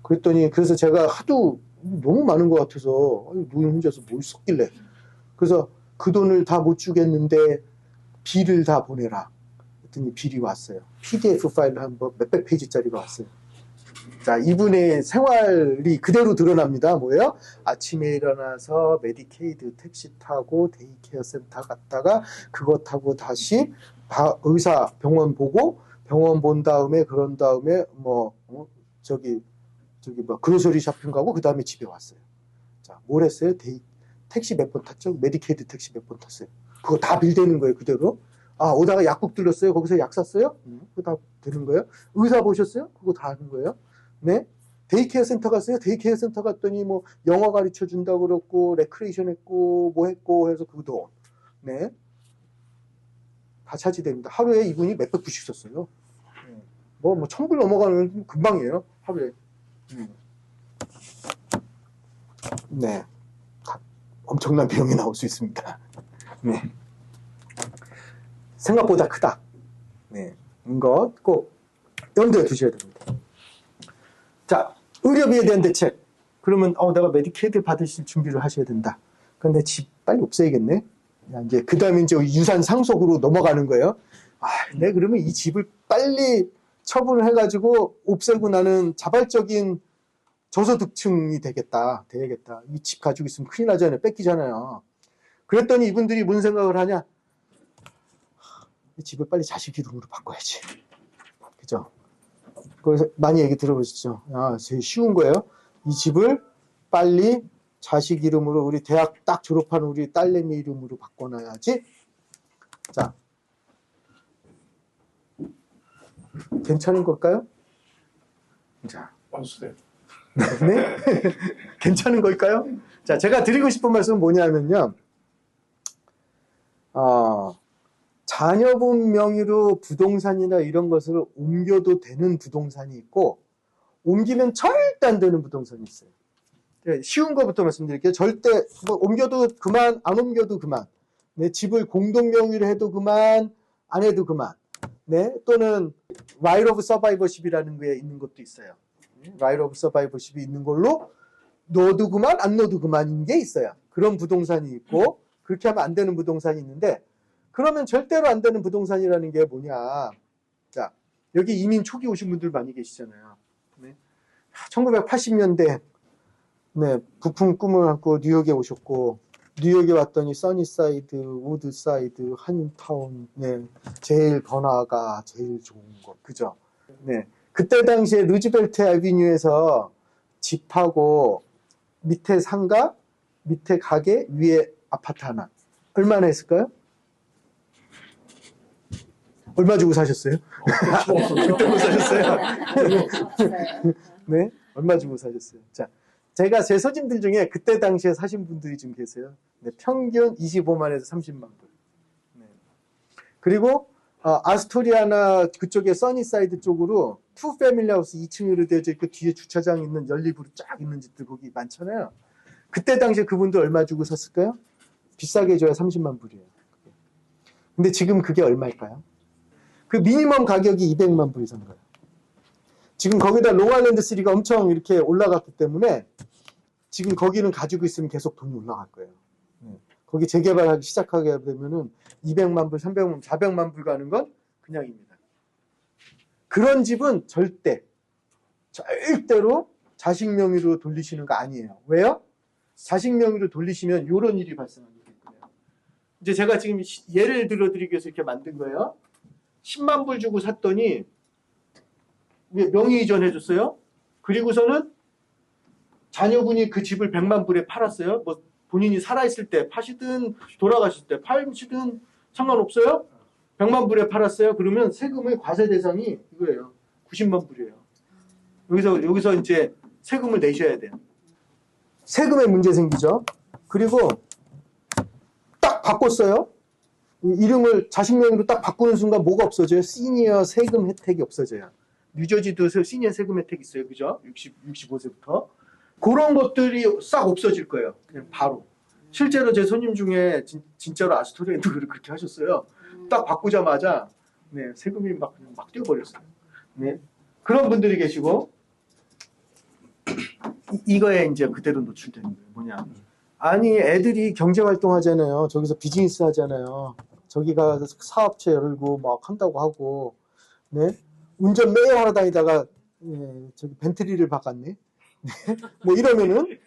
그랬더니 그래서 제가 하도 너무 많은 것 같아서 아니 노인 혼자서 뭘 썼길래 그래서 그 돈을 다 못 주겠는데 빌을 다 보내라. 그랬더니 빌이 왔어요. PDF 파일로 한 몇백 페이지짜리가 왔어요. 자, 이분의 생활이 그대로 드러납니다. 뭐예요? 아침에 일어나서 메디케이드 택시 타고 데이케어 센터 갔다가 그거 타고 다시 의사 병원 보고 병원 본 다음에 그런 다음에 저기 그로서리 쇼핑 가고 그 다음에 집에 왔어요. 자, 뭘 했어요? 택시 몇 번 탔죠? 메디케이드 택시 몇 번 탔어요? 그거 다 빌되는 거예요, 그대로. 오다가 약국 들렀어요? 거기서 약 샀어요? 그거 다 되는 거예요? 의사 보셨어요? 그거 다 하는 거예요? 네? 데이케어 센터 갔어요? 데이케어 센터 갔더니 뭐 영어 가르쳐 준다고 그랬고, 레크레이션 했고, 뭐 했고 해서 그 돈. 네? 다 차지됩니다. 하루에 이분이 몇백 불씩 썼어요. 뭐 1000불 넘어가는 금방이에요. 하루에. 네. 엄청난 비용이 나올 수 있습니다. 네. 생각보다 크다. 네. 이거 꼭 염두에 두셔야 됩니다. 자, 의료비에 대한 대책. 그러면 내가 메디케이드 받으실 준비를 하셔야 된다. 그런데 집 빨리 없애야겠네. 이제 그 다음에 이제 유산 상속으로 넘어가는 거예요. 네, 그러면 이 집을 빨리 처분을 해가지고 없애고 나는 자발적인 저소득층이 되야겠다. 이 집 가지고 있으면 큰일 나잖아요. 뺏기잖아요. 그랬더니 이분들이 뭔 생각을 하냐? 이 집을 빨리 자식 이름으로 바꿔야지. 그죠? 그래서 많이 얘기 들어보시죠? 제일 쉬운 거예요. 이 집을 빨리 자식 이름으로 우리 대학 딱 졸업한 우리 딸내미 이름으로 바꿔놔야지. 자, 괜찮은 걸까요? 자, 네? 괜찮은 걸까요? 자, 제가 드리고 싶은 말씀은 뭐냐면요. 자녀분 명의로 부동산이나 이런 것을 옮겨도 되는 부동산이 있고, 옮기면 절대 안 되는 부동산이 있어요. 쉬운 것부터 말씀드릴게요. 절대, 옮겨도 그만, 안 옮겨도 그만. 네, 집을 공동 명의로 해도 그만, 안 해도 그만. 네, 또는, right of survivorship이라는 게 있는 것도 있어요. right of survivorship이 있는 걸로, 넣어도 그만, 안 넣어도 그만인 게 있어요. 그런 부동산이 있고, 그렇게 하면 안 되는 부동산이 있는데, 그러면 절대로 안 되는 부동산이라는 게 뭐냐. 자, 여기 이민 초기 오신 분들 많이 계시잖아요. 네. 1980년대, 네, 부푼 꿈을 안고 뉴욕에 오셨고, 뉴욕에 왔더니 써니사이드, 우드사이드, 한인타운, 네, 제일 번화가, 제일 좋은 곳, 그죠? 네. 그때 당시에 루즈벨트 애비뉴에서 집하고 밑에 상가, 밑에 가게, 위에 아파트 하나. 얼마나 했을까요? 얼마 주고 사셨어요? 그때 못 사셨어요? 네? 얼마 주고 사셨어요? 자, 제가 제 소진들 중에 그때 당시에 사신 분들이 좀 계세요. 네, 평균 25만에서 30만 불. 네. 그리고 아스토리아나 그쪽에 써니사이드 쪽으로 투 패밀리 하우스 2층으로 되어져 있고 뒤에 주차장 있는 연립으로 쫙 있는 집들 거기 많잖아요. 그때 당시에 그분들 얼마 주고 샀을까요? 비싸게 줘야 30만 불이에요. 근데 지금 그게 얼마일까요? 그 미니멈 가격이 200만 불 이상 가요. 지금 거기다 롱아일랜드 3가 엄청 이렇게 올라갔기 때문에 지금 거기는 가지고 있으면 계속 돈이 올라갈 거예요. 거기 재개발하기 시작하게 되면은 200만 불, 300만 불, 400만 불 가는 건 그냥입니다. 그런 집은 절대로 자식 명의로 돌리시는 거 아니에요. 왜요? 자식 명의로 돌리시면 이런 일이 발생하게 돼요. 이제 제가 지금 예를 들어드리기 위해서 이렇게 만든 거예요. 10만 불 주고 샀더니 명의 이전 해줬어요. 그리고서는 자녀분이 그 집을 100만 불에 팔았어요. 뭐 본인이 살아있을 때 파시든 돌아가실 때 팔시든 상관없어요. 100만 불에 팔았어요. 그러면 세금의 과세 대상이 이거예요. 90만 불이에요. 여기서 이제 세금을 내셔야 돼요. 세금에 문제 생기죠. 그리고 딱 바꿨어요. 이름을 자식 명의로 딱 바꾸는 순간 뭐가 없어져요? 시니어 세금 혜택이 없어져요. 뉴저지도 시니어 세금 혜택 있어요. 그죠? 65세부터. 그런 것들이 싹 없어질 거예요. 그냥 바로. 실제로 제 손님 중에 진짜로 아스토리아도 그렇게 하셨어요. 딱 바꾸자마자 네, 세금이 막 뛰어버렸어요. 네. 그런 분들이 계시고 이거에 이제 그대로 노출되는 거예요. 뭐냐? 아니 애들이 경제활동 하잖아요. 저기서 비즈니스 하잖아요. 저기 가서 사업체 열고 막 한다고 하고 네. 운전 매일 하러 다니다가 저기 벤틀리를 바꿨네. 네. 뭐 이러면은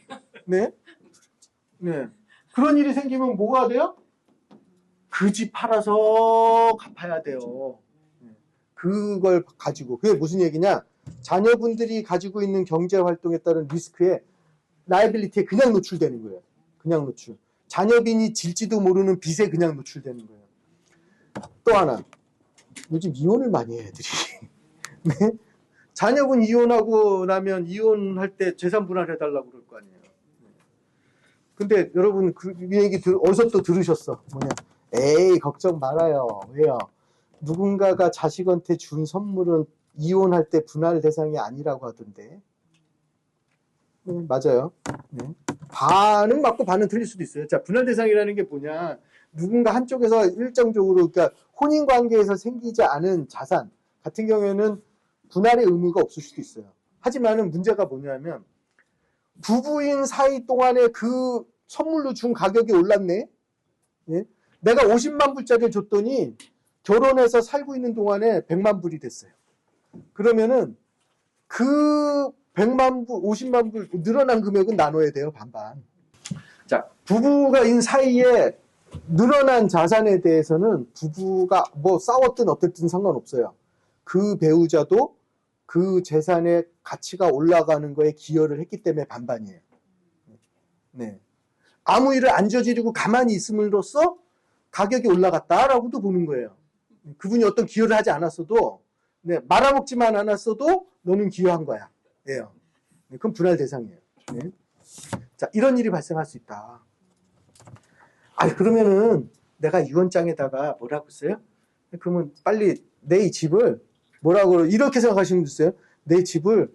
네. 그런 일이 생기면 뭐가 돼요? 그 집 팔아서 갚아야 돼요. 그걸 가지고 그게 무슨 얘기냐? 자녀분들이 가지고 있는 경제 활동에 따른 리스크에 라이빌리티에 그냥 노출되는 거예요. 그냥 노출. 자녀빈이 질지도 모르는 빚에 그냥 노출되는 거예요. 또 하나. 요즘 이혼을 많이 해요, 애들이. 네? 자녀분 이혼하고 나면 이혼할 때 재산 분할해달라고 그럴 거 아니에요. 근데 여러분 그 얘기 어디서 또 들으셨어? 뭐냐? 에이 걱정 말아요. 왜요? 누군가가 자식한테 준 선물은 이혼할 때 분할 대상이 아니라고 하던데. 네, 맞아요. 네. 반은 맞고 반은 틀릴 수도 있어요. 자, 분할 대상이라는 게 뭐냐? 누군가 한쪽에서 일정적으로 그러니까 혼인 관계에서 생기지 않은 자산 같은 경우에는 분할의 의무가 없을 수도 있어요. 하지만은 문제가 뭐냐면 부부인 사이 동안에 그 선물로 준 가격이 올랐네. 예? 내가 50만 불짜리를 줬더니 결혼해서 살고 있는 동안에 100만 불이 됐어요. 그러면은 그 100만 불, 50만 불 늘어난 금액은 나눠야 돼요. 반반. 자, 부부가인 사이에 늘어난 자산에 대해서는 부부가 뭐 싸웠든 어쨌든 상관없어요. 그 배우자도 그 재산의 가치가 올라가는 거에 기여를 했기 때문에 반반이에요. 네. 아무 일을 안 저지르고 가만히 있음으로써 가격이 올라갔다라고도 보는 거예요. 그분이 어떤 기여를 하지 않았어도 네, 말아먹지만 않았어도 너는 기여한 거야. 예요. 네, 그럼 분할 대상이에요. 네. 자, 이런 일이 발생할 수 있다. 아, 그러면은 내가 유언장에다가 뭐라고 써요? 그러면 빨리 내 집을 뭐라고 이렇게 생각하시는 분 있어요? 내 집을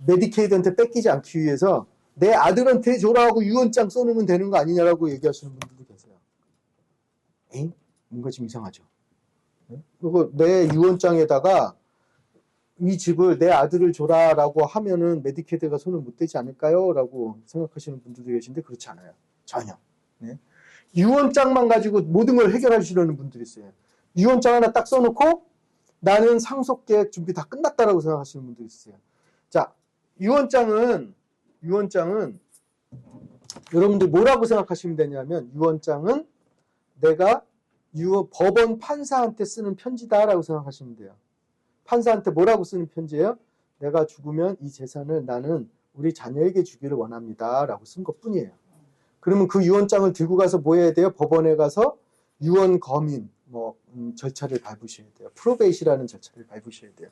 메디케이드한테 뺏기지 않기 위해서 내 아들한테 줘라고 유언장 써놓으면 되는 거 아니냐라고 얘기하시는 분들도 계세요. 에이? 뭔가 좀 이상하죠. 그리고 내 유언장에다가 이 집을 내 아들을 줘라라고 하면은 메디케이드가 손을 못 대지 않을까요? 라고 생각하시는 분들도 계신데 그렇지 않아요. 전혀. 네. 유언장만 가지고 모든 걸 해결하시려는 분들이 있어요. 유언장 하나 딱 써놓고 나는 상속계획 준비 다 끝났다라고 생각하시는 분들이 있어요. 자, 유언장은 여러분들 뭐라고 생각하시면 되냐면 유언장은 내가 법원 판사한테 쓰는 편지다라고 생각하시면 돼요. 판사한테 뭐라고 쓰는 편지예요? 내가 죽으면 이 재산을 나는 우리 자녀에게 주기를 원합니다. 라고 쓴 것뿐이에요. 그러면 그 유언장을 들고 가서 뭐 해야 돼요? 법원에 가서 유언 검인 절차를 밟으셔야 돼요. 프로베이시라는 절차를 밟으셔야 돼요.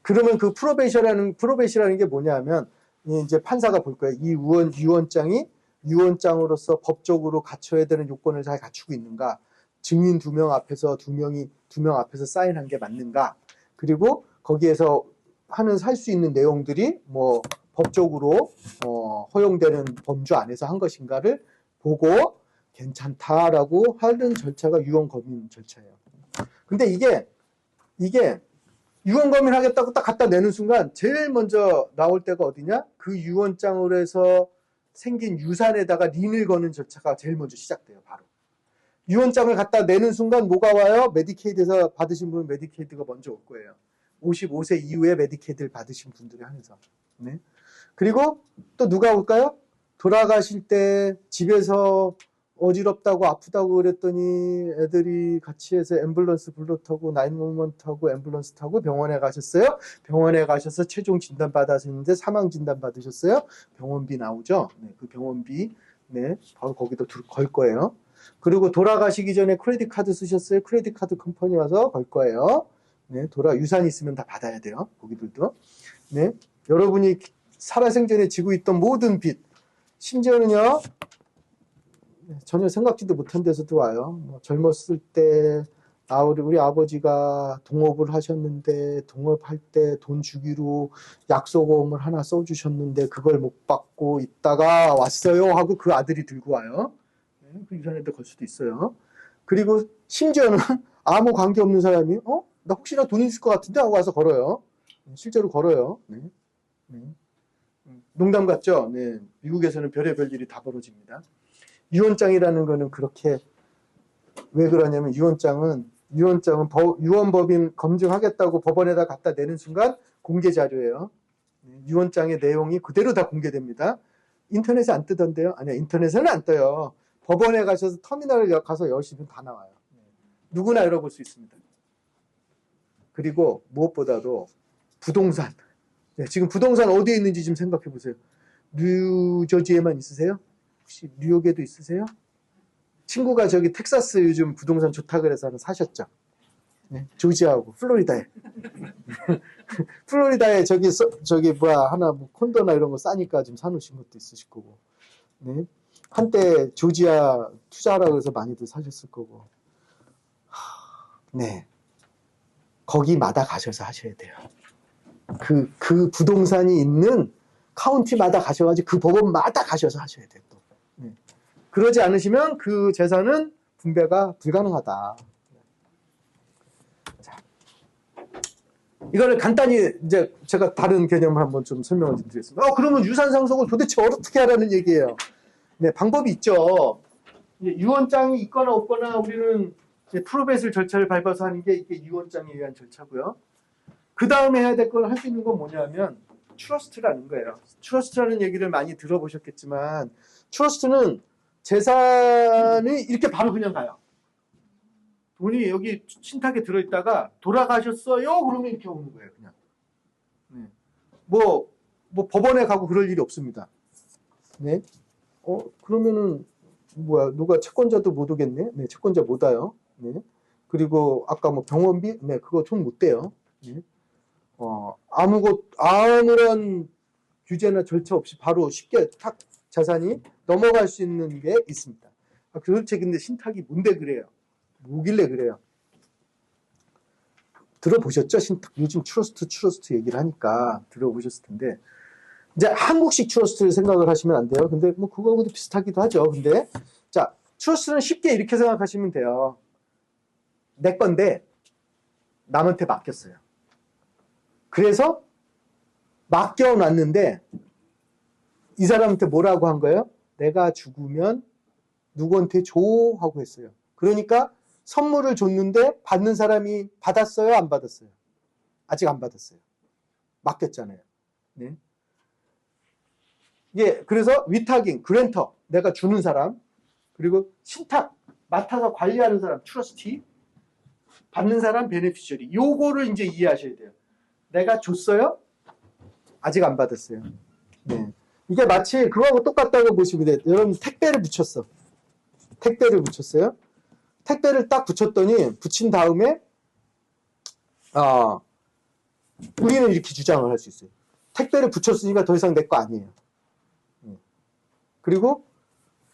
그러면 그 프로베이시라는 게 뭐냐면 이제 판사가 볼 거예요. 이 유언장이 유언장으로서 법적으로 갖춰야 되는 요건을 잘 갖추고 있는가, 증인 2명 앞에서 2명 앞에서 사인한 게 맞는가, 그리고 거기에서 할 수 있는 내용들이 뭐 법적으로 허용되는 범주 안에서 한 것인가를 보고 괜찮다라고 하는 절차가 유언검인 절차예요. 근데 이게 유언검인 하겠다고 딱 갖다 내는 순간 제일 먼저 나올 때가 어디냐? 그 유언장으로 해서 생긴 유산에다가 린을 거는 절차가 제일 먼저 시작돼요. 바로 유언장을 갖다 내는 순간 뭐가 와요? 메디케이드에서 받으신 분은 메디케이드가 먼저 올 거예요. 55세 이후에 메디케이드를 받으신 분들이 한해서. 네. 그리고 또 누가 올까요? 돌아가실 때 집에서 어지럽다고 아프다고 그랬더니 애들이 같이 해서 앰뷸런스 불러 타고 911 타고 앰뷸런스 타고 병원에 가셨어요. 병원에 가셔서 최종 진단 받으셨는데 사망 진단 받으셨어요. 병원비 나오죠. 네, 그 병원비 네, 바로 거기도 걸 거예요. 그리고 돌아가시기 전에 크레딧 카드 쓰셨어요. 크레딧 카드 컴퍼니 와서 걸 거예요. 네, 유산이 있으면 다 받아야 돼요. 거기들도. 네, 여러분이 살아생전에 지고 있던 모든 빚, 심지어는요, 전혀 생각지도 못한 데서도 와요. 뭐 젊었을 때, 우리 아버지가 동업을 하셨는데, 동업할 때 돈 주기로 약소보험을 하나 써주셨는데, 그걸 못 받고 있다가 왔어요 하고 그 아들이 들고 와요. 네, 그 유산에도 걸 수도 있어요. 그리고 심지어는 아무 관계 없는 사람이, 나 혹시나 돈 있을 것 같은데 하고 와서 걸어요. 실제로 걸어요. 네. 네. 농담 같죠? 네. 미국에서는 별의별 일이 다 벌어집니다. 유언장이라는 거는 그렇게 왜 그러냐면 유언장은 유언법인 검증하겠다고 법원에다 갖다 내는 순간 공개 자료예요. 유언장의 내용이 그대로 다 공개됩니다. 인터넷에 안 뜨던데요? 아니요, 인터넷에는 안 떠요. 법원에 가셔서 터미널을 가서 여시면 다 나와요. 누구나 열어볼 수 있습니다. 그리고 무엇보다도 부동산. 네, 지금 부동산 어디에 있는지 좀 생각해 보세요. 뉴저지에만 있으세요? 혹시 뉴욕에도 있으세요? 친구가 저기 텍사스 요즘 부동산 좋다 그래서 하나 사셨죠? 네, 조지아하고 플로리다에. 플로리다에 하나 뭐 콘도나 이런 거 싸니까 지금 사놓으신 것도 있으실 거고. 네. 한때 조지아 투자하라고 해서 많이들 사셨을 거고. 네. 거기마다 가셔서 하셔야 돼요. 그 부동산이 있는 카운티마다 가셔가지고 그 법원마다 가셔서 하셔야 돼요. 또. 네. 그러지 않으시면 그 재산은 분배가 불가능하다. 자, 이거를 간단히 이제 제가 다른 개념을 한번 좀 설명을 드리겠습니다. 그러면 유산 상속을 도대체 어떻게 하라는 얘기예요? 네, 방법이 있죠. 유언장이 있거나 없거나 우리는 프로베이스 절차를 밟아서 하는 게 이게 유언장에 의한 절차고요. 그 다음에 해야 될 걸 할 수 있는 건 뭐냐면 트러스트라는 거예요. 트러스트라는 얘기를 많이 들어보셨겠지만 트러스트는 재산이 이렇게 바로 그냥 가요. 돈이 여기 신탁에 들어있다가 돌아가셨어요? 그러면 이렇게 오는 거예요. 그냥. 네. 뭐 법원에 가고 그럴 일이 없습니다. 네. 그러면은 누가 채권자도 못 오겠네? 네, 채권자 못 와요. 네. 그리고 아까 뭐 병원비? 네, 그거 돈 못 대요. 네. 아무런 규제나 절차 없이 바로 쉽게 탁 자산이 넘어갈 수 있는 게 있습니다. 도대체 근데 신탁이 뭔데 그래요? 뭐길래 그래요? 들어보셨죠? 신탁. 요즘 트러스트 얘기를 하니까 들어보셨을 텐데. 이제 한국식 트러스트를 생각을 하시면 안 돼요. 근데 뭐 그거하고도 비슷하기도 하죠. 근데 자, 트러스트는 쉽게 이렇게 생각하시면 돼요. 내 건데 남한테 맡겼어요. 그래서 맡겨놨는데 이 사람한테 뭐라고 한 거예요? 내가 죽으면 누구한테 줘 하고 했어요. 그러니까 선물을 줬는데 받는 사람이 받았어요? 안 받았어요? 아직 안 받았어요. 맡겼잖아요. 네. 그래서 위탁인, 그랜터, 내가 주는 사람, 그리고 신탁, 맡아서 관리하는 사람, 트러스티, 받는 사람, 베네피셔리. 요거를 이제 이해하셔야 돼요. 내가 줬어요? 아직 안 받았어요. 네. 이게 마치 그거하고 똑같다고 보시면 돼요. 여러분 택배를 붙였어. 택배를 붙였어요. 택배를 딱 붙인 다음에 우리는 이렇게 주장을 할 수 있어요. 택배를 붙였으니까 더 이상 내 거 아니에요. 그리고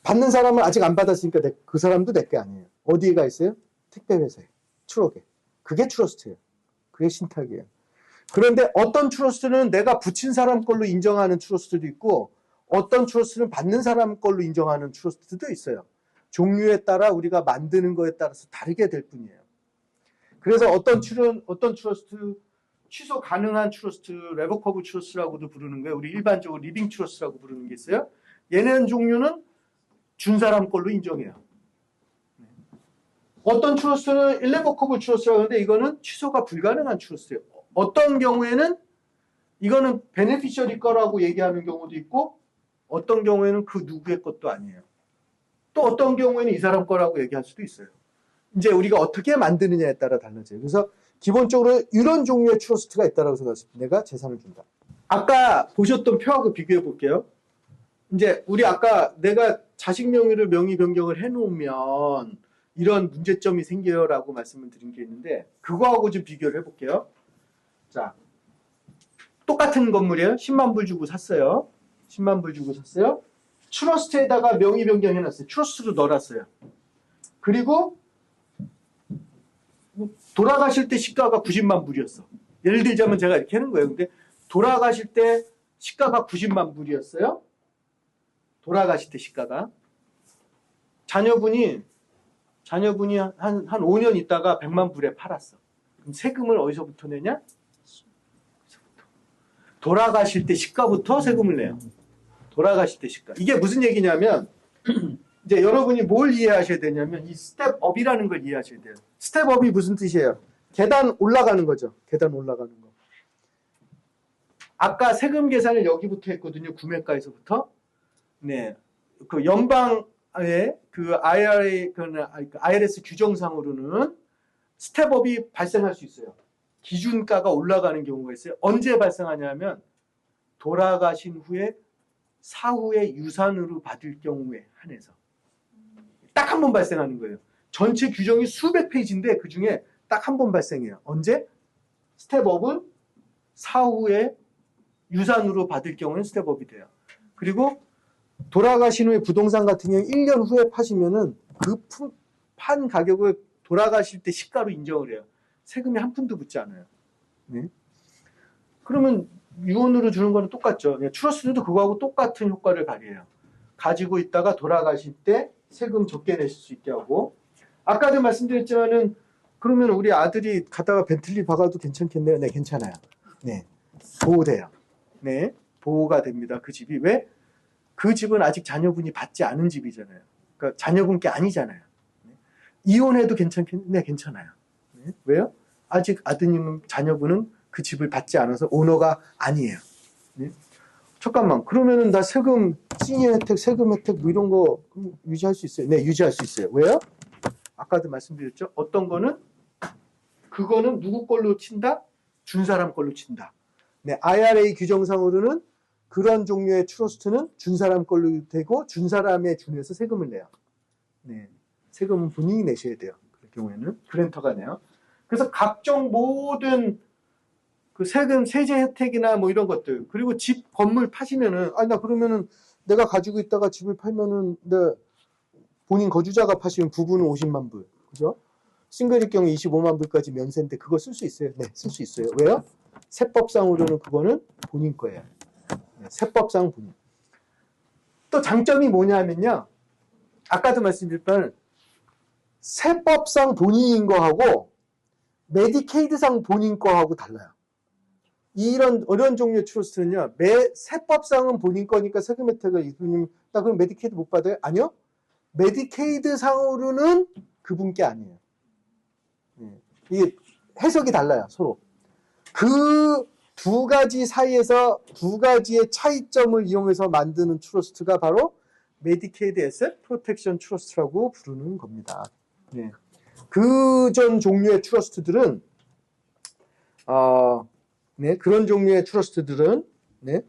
받는 사람은 아직 안 받았으니까 그 사람도 내 게 아니에요. 어디에 가 있어요? 택배 회사에, 트럭에. 그게 트러스트예요. 그게 신탁이에요. 그런데 어떤 트러스트는 내가 붙인 사람 걸로 인정하는 트러스트도 있고 어떤 트러스트는 받는 사람 걸로 인정하는 트러스트도 있어요. 종류에 따라 우리가 만드는 거에 따라서 다르게 될 뿐이에요. 그래서 어떤 트러스트, 취소 가능한 트러스트, 레버커블 트러스트라고도 부르는 거예요. 우리 일반적으로 리빙 트러스트라고 부르는 게 있어요. 얘네는 종류는 준 사람 걸로 인정해요. 어떤 트러스트는 일레버커블 트러스트라고 하는데 이거는 취소가 불가능한 트러스트예요. 어떤 경우에는 이거는 베네피셔리 거라고 얘기하는 경우도 있고 어떤 경우에는 그 누구의 것도 아니에요. 또 어떤 경우에는 이 사람 거라고 얘기할 수도 있어요. 이제 우리가 어떻게 만드느냐에 따라 달라져요. 그래서 기본적으로 이런 종류의 트러스트가 있다고 생각하시면 내가 재산을 준다. 아까 보셨던 표하고 비교해 볼게요. 이제 우리 아까 내가 자식 명의를 명의 변경을 해놓으면 이런 문제점이 생겨요라고 말씀을 드린 게 있는데 그거하고 좀 비교를 해볼게요. 자, 똑같은 건물이에요. 10만 불 주고 샀어요. 10만 불 주고 샀어요. 트러스트에다가 명의 변경해놨어요. 트러스트로 넣어놨어요. 그리고 돌아가실 때 시가가 90만 불이었어. 예를 들자면 제가 이렇게 하는 거예요. 근데 돌아가실 때 시가가 90만 불이었어요. 돌아가실 때 시가가. 자녀분이 한 5년 있다가 100만 불에 팔았어. 그럼 세금을 어디서부터 내냐? 돌아가실 때 시가부터 세금을 내요. 돌아가실 때 시가. 이게 무슨 얘기냐면 이제 여러분이 뭘 이해하셔야 되냐면 이 스텝업이라는 걸 이해하셔야 돼요. 스텝업이 무슨 뜻이에요? 계단 올라가는 거죠. 계단 올라가는 거. 아까 세금 계산을 여기부터 했거든요. 구매가에서부터. 네. 그 연방의 그 IRS 규정상으로는 스텝업이 발생할 수 있어요. 기준가가 올라가는 경우가 있어요. 언제 발생하냐면 돌아가신 후에 사후에 유산으로 받을 경우에 한해서 딱 한 번 발생하는 거예요. 전체 규정이 수백 페이지인데 그 중에 딱 한 번 발생해요. 언제? 스텝업은 사후에 유산으로 받을 경우에는 스텝업이 돼요. 그리고 돌아가신 후에 부동산 같은 경우 1년 후에 파시면은 그 판 가격을 돌아가실 때 시가로 인정을 해요. 세금이 한 푼도 붙지 않아요. 네? 그러면 유언으로 주는 거는 똑같죠. 트러스트도 그거하고 똑같은 효과를 발휘해요. 가지고 있다가 돌아가실 때 세금 적게 내실 수 있게 하고 아까도 말씀드렸지만은 그러면 우리 아들이 가다가 벤틀리 박아도 괜찮겠네요. 네, 괜찮아요. 네, 보호돼요. 네, 보호가 됩니다. 그 집이. 왜? 그 집은 아직 자녀분이 받지 않은 집이잖아요. 그러니까 자녀분 게 아니잖아요. 네. 이혼해도 괜찮겠네요. 네, 괜찮아요. 네. 왜요? 아직 아드님은 자녀분은 그 집을 받지 않아서 오너가 아니에요. 네? 잠깐만, 그러면은 나 세금, 시니어 혜택, 세금 혜택 뭐 이런 거 유지할 수 있어요? 네, 유지할 수 있어요. 왜요? 아까도 말씀드렸죠? 어떤 거는 그거는 누구 걸로 친다? 준 사람 걸로 친다. 네, IRA 규정상으로는 그런 종류의 트러스트는 준 사람 걸로 되고 준 사람에 준해서 세금을 내요. 네, 세금은 본인이 내셔야 돼요. 그럴 경우에는 그랜터가 내요. 그래서 각종 모든 그 세금, 세제 혜택이나 뭐 이런 것들, 그리고 집, 건물 파시면은, 나 그러면은 내가 가지고 있다가 집을 팔면은, 본인 거주자가 파시면 부부는 50만 불. 그죠? 싱글일 경우 25만 불까지 면세인데 그거 쓸 수 있어요? 네, 쓸 수 있어요. 왜요? 세법상으로는 그거는 본인 거예요. 네, 세법상 본인. 또 장점이 뭐냐면요. 아까도 말씀드렸던 세법상 본인인 거하고 메디케이드상 본인 거하고 달라요. 이런 종류의 트러스트는요, 세법상은 본인 거니까 세금 혜택을 이분님, 나 그럼 메디케이드 못 받아요? 아니요. 메디케이드 상으로는 그분께 아니에요. 이게 해석이 달라요, 서로. 그 두 가지 사이에서 두 가지의 차이점을 이용해서 만드는 트러스트가 바로 메디케이드 에셋 프로텍션 트러스트라고 부르는 겁니다. 네. 그 전 종류의 트러스트들은, 네, 그런 종류의 트러스트들은, 네,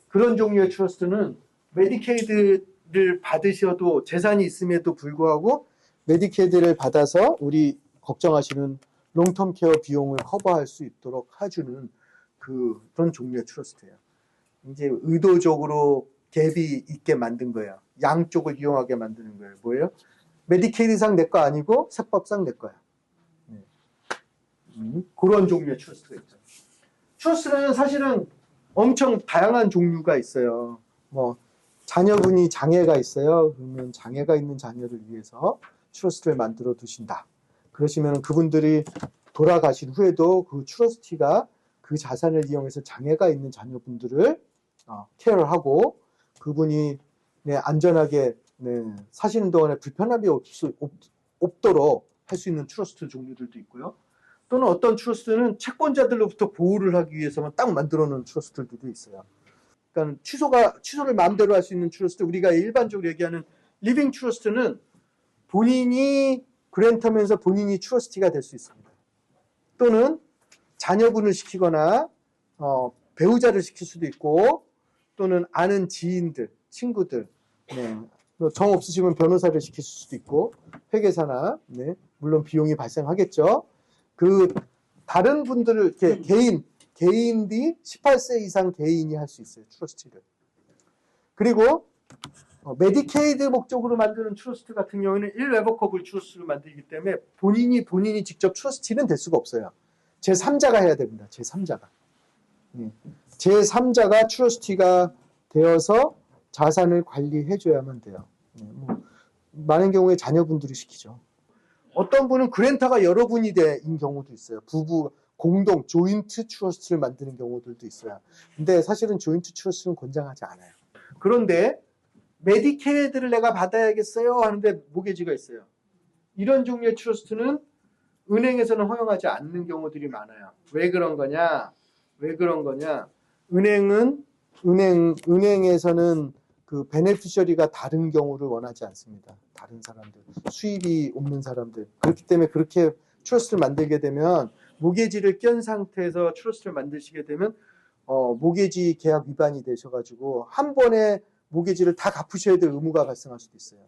그런 종류의 트러스트는 메디케이드를 받으셔도 재산이 있음에도 불구하고 메디케이드를 받아서 우리 걱정하시는 롱텀 케어 비용을 커버할 수 있도록 해주는 그런 종류의 트러스트예요. 이제 의도적으로 갭이 있게 만든 거예요. 양쪽을 이용하게 만드는 거예요. 뭐예요? 메디케이드상 내 거 아니고 세법상 내 거야. 네. 그런 종류의 트러스트가 있죠. 트러스트는 사실은 엄청 다양한 종류가 있어요. 뭐 자녀분이 장애가 있어요. 그러면 장애가 있는 자녀를 위해서 트러스트를 만들어 두신다. 그러시면 그분들이 돌아가신 후에도 그 트러스티가 그 자산을 이용해서 장애가 있는 자녀분들을 케어하고 그분이 안전하게 사시는 동안에 불편함이 없도록 할 수 있는 트러스트 종류들도 있고요. 또는 어떤 트러스트는 채권자들로부터 보호를 하기 위해서만 딱 만들어 놓은 트러스트들도 있어요. 그러니까 취소를 마음대로 할 수 있는 트러스트, 우리가 일반적으로 얘기하는 리빙 트러스트는 본인이 그랜터면서 본인이 트러스티가 될 수 있습니다. 또는 자녀분을 시키거나 배우자를 시킬 수도 있고 또는 아는 지인들, 친구들, 정 없으시면 변호사를 시킬 수도 있고 회계사나 물론 비용이 발생하겠죠. 그 다른 분들을 이렇게 개인이 18세 이상 개인이 할 수 있어요. 트러스티를. 그리고 메디케이드 목적으로 만드는 트러스트 같은 경우에는 일레버커블 트러스트를 만들기 때문에 본인이 직접 트러스티는 될 수가 없어요. 제3자가 해야 됩니다. 제3자가. 제3자가 트러스티가 되어서 자산을 관리해줘야만 돼요. 많은 경우에 자녀분들이 시키죠. 어떤 분은 그랜터가 여러 분이 된 경우도 있어요. 부부 공동 조인트 트러스트를 만드는 경우들도 있어요. 근데 사실은 조인트 트러스트는 권장하지 않아요. 그런데 메디케이드를 내가 받아야겠어요 하는데 모게지가 있어요. 이런 종류의 트러스트는 은행에서는 허용하지 않는 경우들이 많아요. 왜 그런 거냐? 은행에서는 그 베네피셔리가 다른 경우를 원하지 않습니다. 다른 사람들, 수입이 없는 사람들. 그렇기 때문에 그렇게 트러스트를 만들게 되면 모게지를 껴 상태에서 트러스트를 만드시게 되면 모게지 계약 위반이 되셔가지고 한 번에 모게지를 다 갚으셔야 될 의무가 발생할 수도 있어요.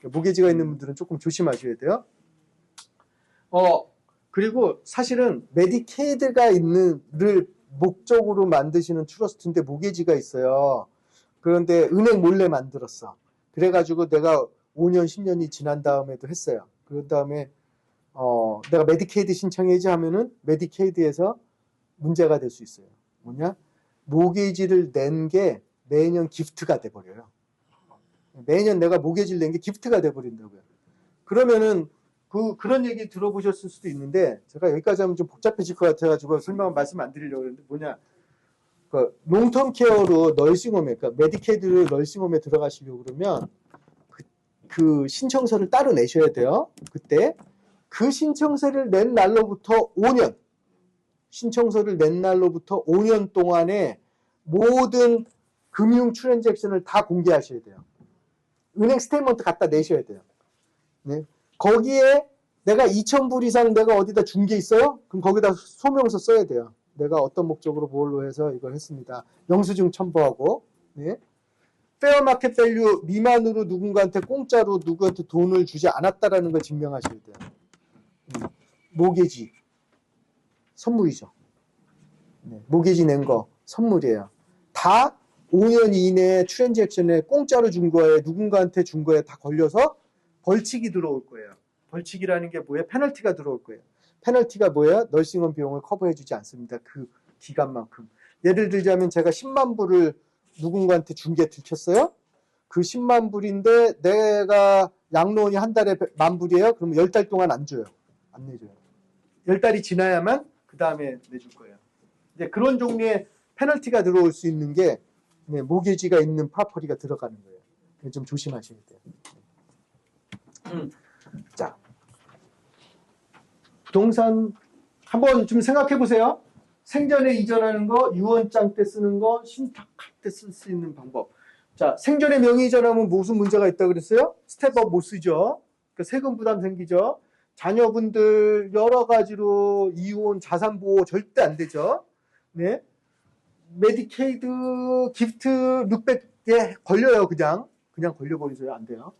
모게지가 있는 분들은 조금 조심하셔야 돼요. 그리고 사실은 메디케이드가 있는를 목적으로 만드시는 트러스트인데 모게지가 있어요. 그런데 은행 몰래 만들었어. 그래가지고 내가 5년, 10년이 지난 다음에도 했어요. 그런 다음에 내가 메디케이드 신청해야지 하면은 메디케이드에서 문제가 될 수 있어요. 뭐냐? 모게지를 낸 게 매년 기프트가 돼버려요. 매년 내가 모게지를 낸 게 기프트가 돼버린다고요. 그러면은 그런 얘기 들어보셨을 수도 있는데 제가 여기까지 하면 좀 복잡해질 것 같아가지고 말씀 안 드리려고 했는데 뭐냐? 롱텀 케어로 널싱홈에, 그러니까 메디케이드 널싱홈에 들어가시려고 그러면 그 신청서를 따로 내셔야 돼요. 그때 그 신청서를 낸 날로부터 5년 동안에 모든 금융 트랜잭션을 다 공개하셔야 돼요. 은행 스테이트먼트 갖다 내셔야 돼요. 네. 거기에 내가 2,000불 이상 내가 어디다 준 게 있어요? 그럼 거기다 소명서 써야 돼요. 내가 어떤 목적으로 뭘로 해서 이걸 했습니다. 영수증 첨부하고. 네. 페어 마켓 밸류 미만으로 누군가한테 공짜로 누구한테 돈을 주지 않았다라는 걸 증명하셔야 돼요. 모게지 선물이죠. 네. 모게지 낸 거 선물이에요. 다 5년 이내에 트랜잭션에 공짜로 준 거에 누군가한테 준 거에 다 걸려서 벌칙이 들어올 거예요. 벌칙이라는 게 뭐예요? 페널티가 들어올 거예요. 페널티가 뭐예요? 널싱홈 비용을 커버해주지 않습니다. 그 기간만큼. 예를 들자면 제가 10만 불을 누군가한테 준 게 들켰어요. 그 10만 불인데 내가 양로원이 한 달에 10,000불이에요. 그러면 10달 동안 안 줘요. 안 내줘요. 10달이 지나야만 그 다음에 내줄 거예요. 이제 그런 종류의 페널티가 들어올 수 있는 게 모게지가 있는 프로퍼티가 들어가는 거예요. 좀 조심하셔야 돼요. 자, 부동산 한번 좀 생각해 보세요. 생전에 이전하는 거, 유언장 때 쓰는 거, 신탁할 때 쓸 수 있는 방법. 자, 생전에 명의 이전하면 무슨 문제가 있다고 그랬어요? 스텝업 못 쓰죠. 그러니까 세금 부담 생기죠. 자녀분들 여러 가지로 이혼, 자산 보호 절대 안 되죠. 네. 메디케이드, 기프트, 600개 걸려요. 그냥 걸려버리세요. 안 돼요.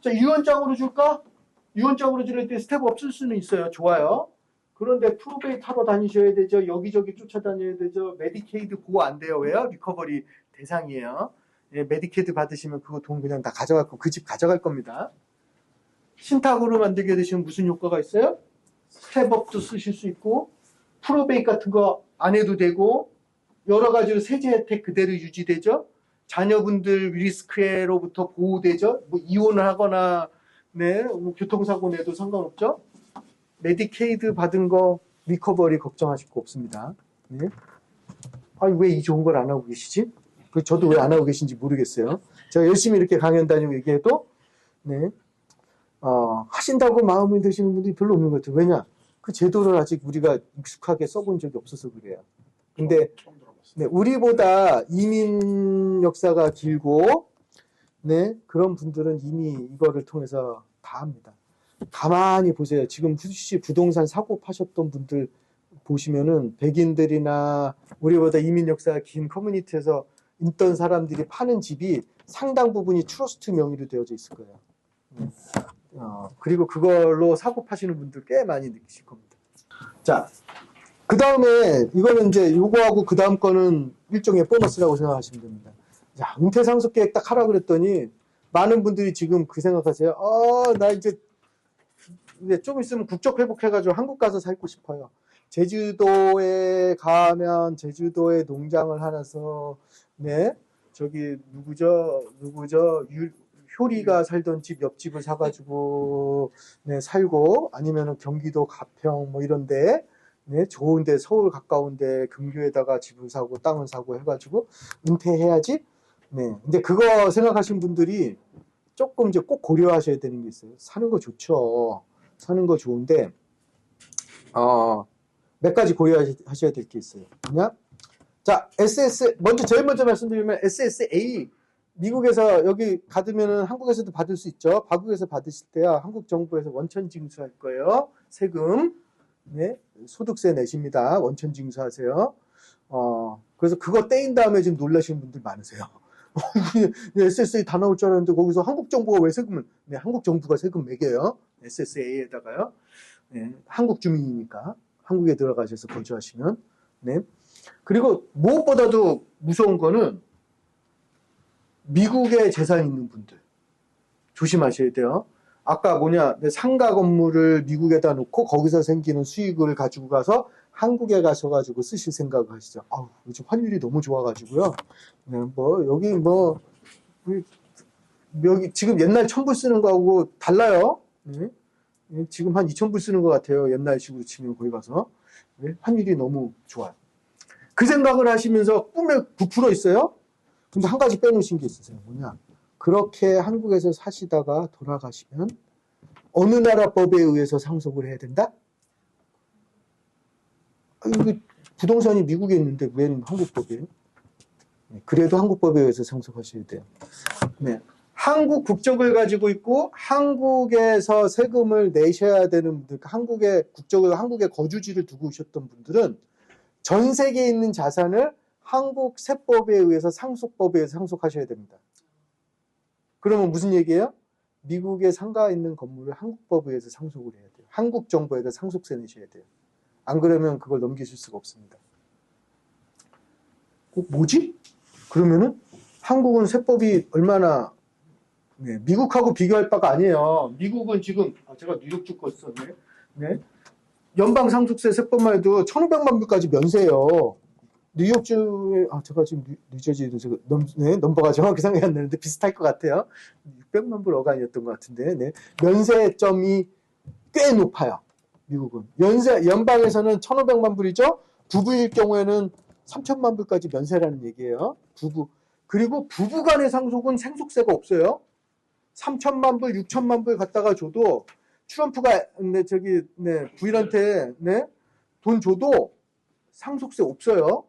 자, 유언장으로 줄까? 유언장으로 줄 때 스텝업 쓸 수는 있어요. 좋아요. 그런데 프로베이 타러 다니셔야 되죠. 여기저기 쫓아다녀야 되죠. 메디케이드 보호 안 돼요. 왜요? 리커버리 대상이에요. 예, 메디케이드 받으시면 그거 돈 그냥 다 가져갈 그 집 가져갈 겁니다. 신탁으로 만들게 되시면 무슨 효과가 있어요? 스텝업도 쓰실 수 있고 프로베이 같은 거 안 해도 되고 여러 가지로 세제 혜택 그대로 유지되죠. 자녀분들 리스크로부터 보호되죠. 뭐 이혼을 하거나 네, 뭐 교통사고 내도 상관없죠. 메디케이드 받은 거 리커버리 걱정하실 거 없습니다. 네. 아니 왜 이 좋은 걸 안 하고 계시지? 저도 왜 안 하고 계신지 모르겠어요. 제가 열심히 이렇게 강연 다니고 얘기해도 네, 하신다고 마음이 드시는 분들이 별로 없는 것 같아요. 왜냐? 그 제도를 아직 우리가 익숙하게 써본 적이 없어서 그래요. 근데 네, 우리보다 이민 역사가 길고 네, 그런 분들은 이미 이거를 통해서 다 합니다. 가만히 보세요. 지금 혹시 부동산 사고 파셨던 분들 보시면은 백인들이나 우리보다 이민 역사가 긴 커뮤니티에서 있던 사람들이 파는 집이 상당 부분이 트러스트 명의로 되어져 있을 거예요. 그리고 그걸로 사고 파시는 분들 꽤 많이 느끼실 겁니다. 자, 그 다음에 이거는 이제 요거하고 그 다음 거는 일종의 보너스라고 생각하시면 됩니다. 자, 은퇴 상속 계획 딱 하라 그랬더니 많은 분들이 지금 그 생각하세요. 나 이제 좀 있으면 국적 회복해가지고 한국 가서 살고 싶어요. 제주도에 가면 제주도에 농장을 하나서 네 저기 누구죠 효리가 살던 집 옆집을 사가지고 네 살고 아니면은 경기도 가평 뭐 이런데 네 좋은데 서울 가까운데 근교에다가 집을 사고 땅을 사고 해가지고 은퇴해야지. 네 근데 그거 생각하신 분들이 조금 이제 꼭 고려하셔야 되는 게 있어요. 사는 거 좋죠. 사는 거 좋은데 몇 가지 고려하셔야 될 게 있어요. 뭐냐? 자, 제일 먼저 말씀드리면 SSA 미국에서 여기 받으면은 한국에서도 받을 수 있죠. 한국에서 받으실 때야 한국 정부에서 원천 징수할 거예요. 세금, 네, 소득세 내십니다. 원천 징수하세요. 그래서 그거 떼인 다음에 지금 놀라시는 분들 많으세요. SSA 다 나올 줄 알았는데 거기서 한국 정부가 왜 세금을? 네, 한국 정부가 세금 매겨요. SSA에다가요. 네, 한국 주민이니까 한국에 들어가셔서 거주하시면. 네. 그리고 무엇보다도 무서운 거는 미국에 재산 있는 분들 조심하셔야 돼요. 아까 상가 건물을 미국에다 놓고 거기서 생기는 수익을 가지고 가서 한국에 가셔가지고 쓰실 생각을 하시죠. 요즘 환율이 너무 좋아가지고요. 네, 여기 지금 옛날 1,000불 쓰는 거하고 달라요. 네. 지금 한 2,000불 쓰는 것 같아요. 옛날 식으로 치면 거기 가서. 네, 환율이 너무 좋아요. 그 생각을 하시면서 꿈에 부풀어 있어요. 근데 한 가지 빼놓으신 게 있으세요. 뭐냐? 그렇게 한국에서 사시다가 돌아가시면 어느 나라 법에 의해서 상속을 해야 된다? 부동산이 미국에 있는데 웬 한국 법이에요? 네, 그래도 한국 법에 의해서 상속하셔야 돼요. 네. 한국 국적을 가지고 있고 한국에서 세금을 내셔야 되는 분들, 한국의 국적을 한국의 거주지를 두고 오셨던 분들은 전 세계에 있는 자산을 한국 세법에 의해서 상속법에 의해서 상속하셔야 됩니다. 그러면 무슨 얘기예요? 미국에 상가 있는 건물을 한국법에 의해서 상속을 해야 돼요. 한국 정부에다 상속세 내셔야 돼요. 안 그러면 그걸 넘기실 수가 없습니다. 뭐지? 그러면은 한국은 세법이 얼마나 미국하고 비교할 바가 아니에요. 미국은 지금 제가 뉴욕주 거 썼네. 네. 연방 상속세 세법만 해도 1,500만 불까지 면세예요. 뉴욕주에 제가 지금 뉴저지도 제가 넘버가 정확히 생각이 안 나는데 비슷할 것 같아요. 600만 불 어간이었던 것 같은데 네. 면세점이 꽤 높아요. 미국은 연방에서는 1,500만 불이죠. 부부일 경우에는 3,000만 불까지 면세라는 얘기예요. 그리고 부부간의 상속은 생속세가 없어요. 3,000만 불, 6,000만 불 갖다가 줘도 트럼프가 부인한테 돈 줘도 상속세 없어요.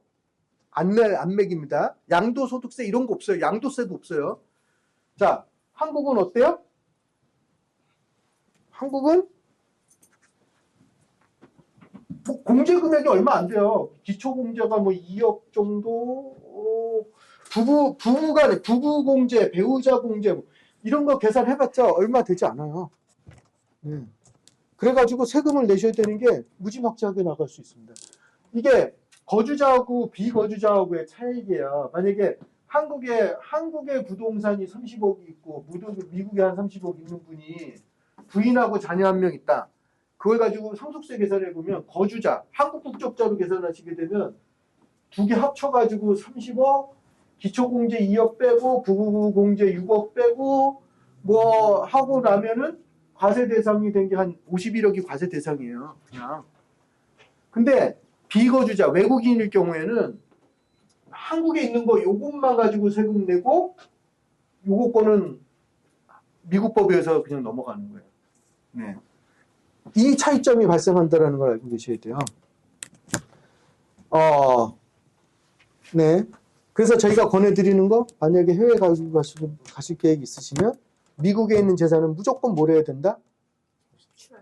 안 매깁니다. 양도소득세 이런 거 없어요. 양도세도 없어요. 자, 한국은 어때요? 한국은 공제 금액이 얼마 안 돼요. 기초 공제가 2억 정도. 부부간에 부부 공제, 배우자 공제 이런 거 계산해봤자 얼마 되지 않아요. 그래가지고 세금을 내셔야 되는 게 무지막지하게 나갈 수 있습니다. 이게 거주자하고 비거주자하고의 차이예요. 만약에 한국의 부동산이 30억이 있고 미국에 한 30억 있는 분이 부인하고 자녀 한 명 있다. 그걸 가지고 상속세 계산해 보면 거주자, 한국 국적자로 계산하시게 되면 두 개 합쳐가지고 30억, 기초공제 2억 빼고 부부공제 6억 빼고 뭐 하고 나면은 과세 대상이 된 게 한 51억이 과세 대상이에요. 그냥. 근데 비거주자, 외국인일 경우에는 한국에 있는 거 요것만 가지고 세금 내고 요거 거는 미국 법에서 그냥 넘어가는 거예요. 네. 이 차이점이 발생한다는 걸 알고 계셔야 돼요. 네. 그래서 저희가 권해드리는 거, 만약에 해외 가실 계획 있으시면 미국에 있는 재산은 무조건 뭘 해야 된다?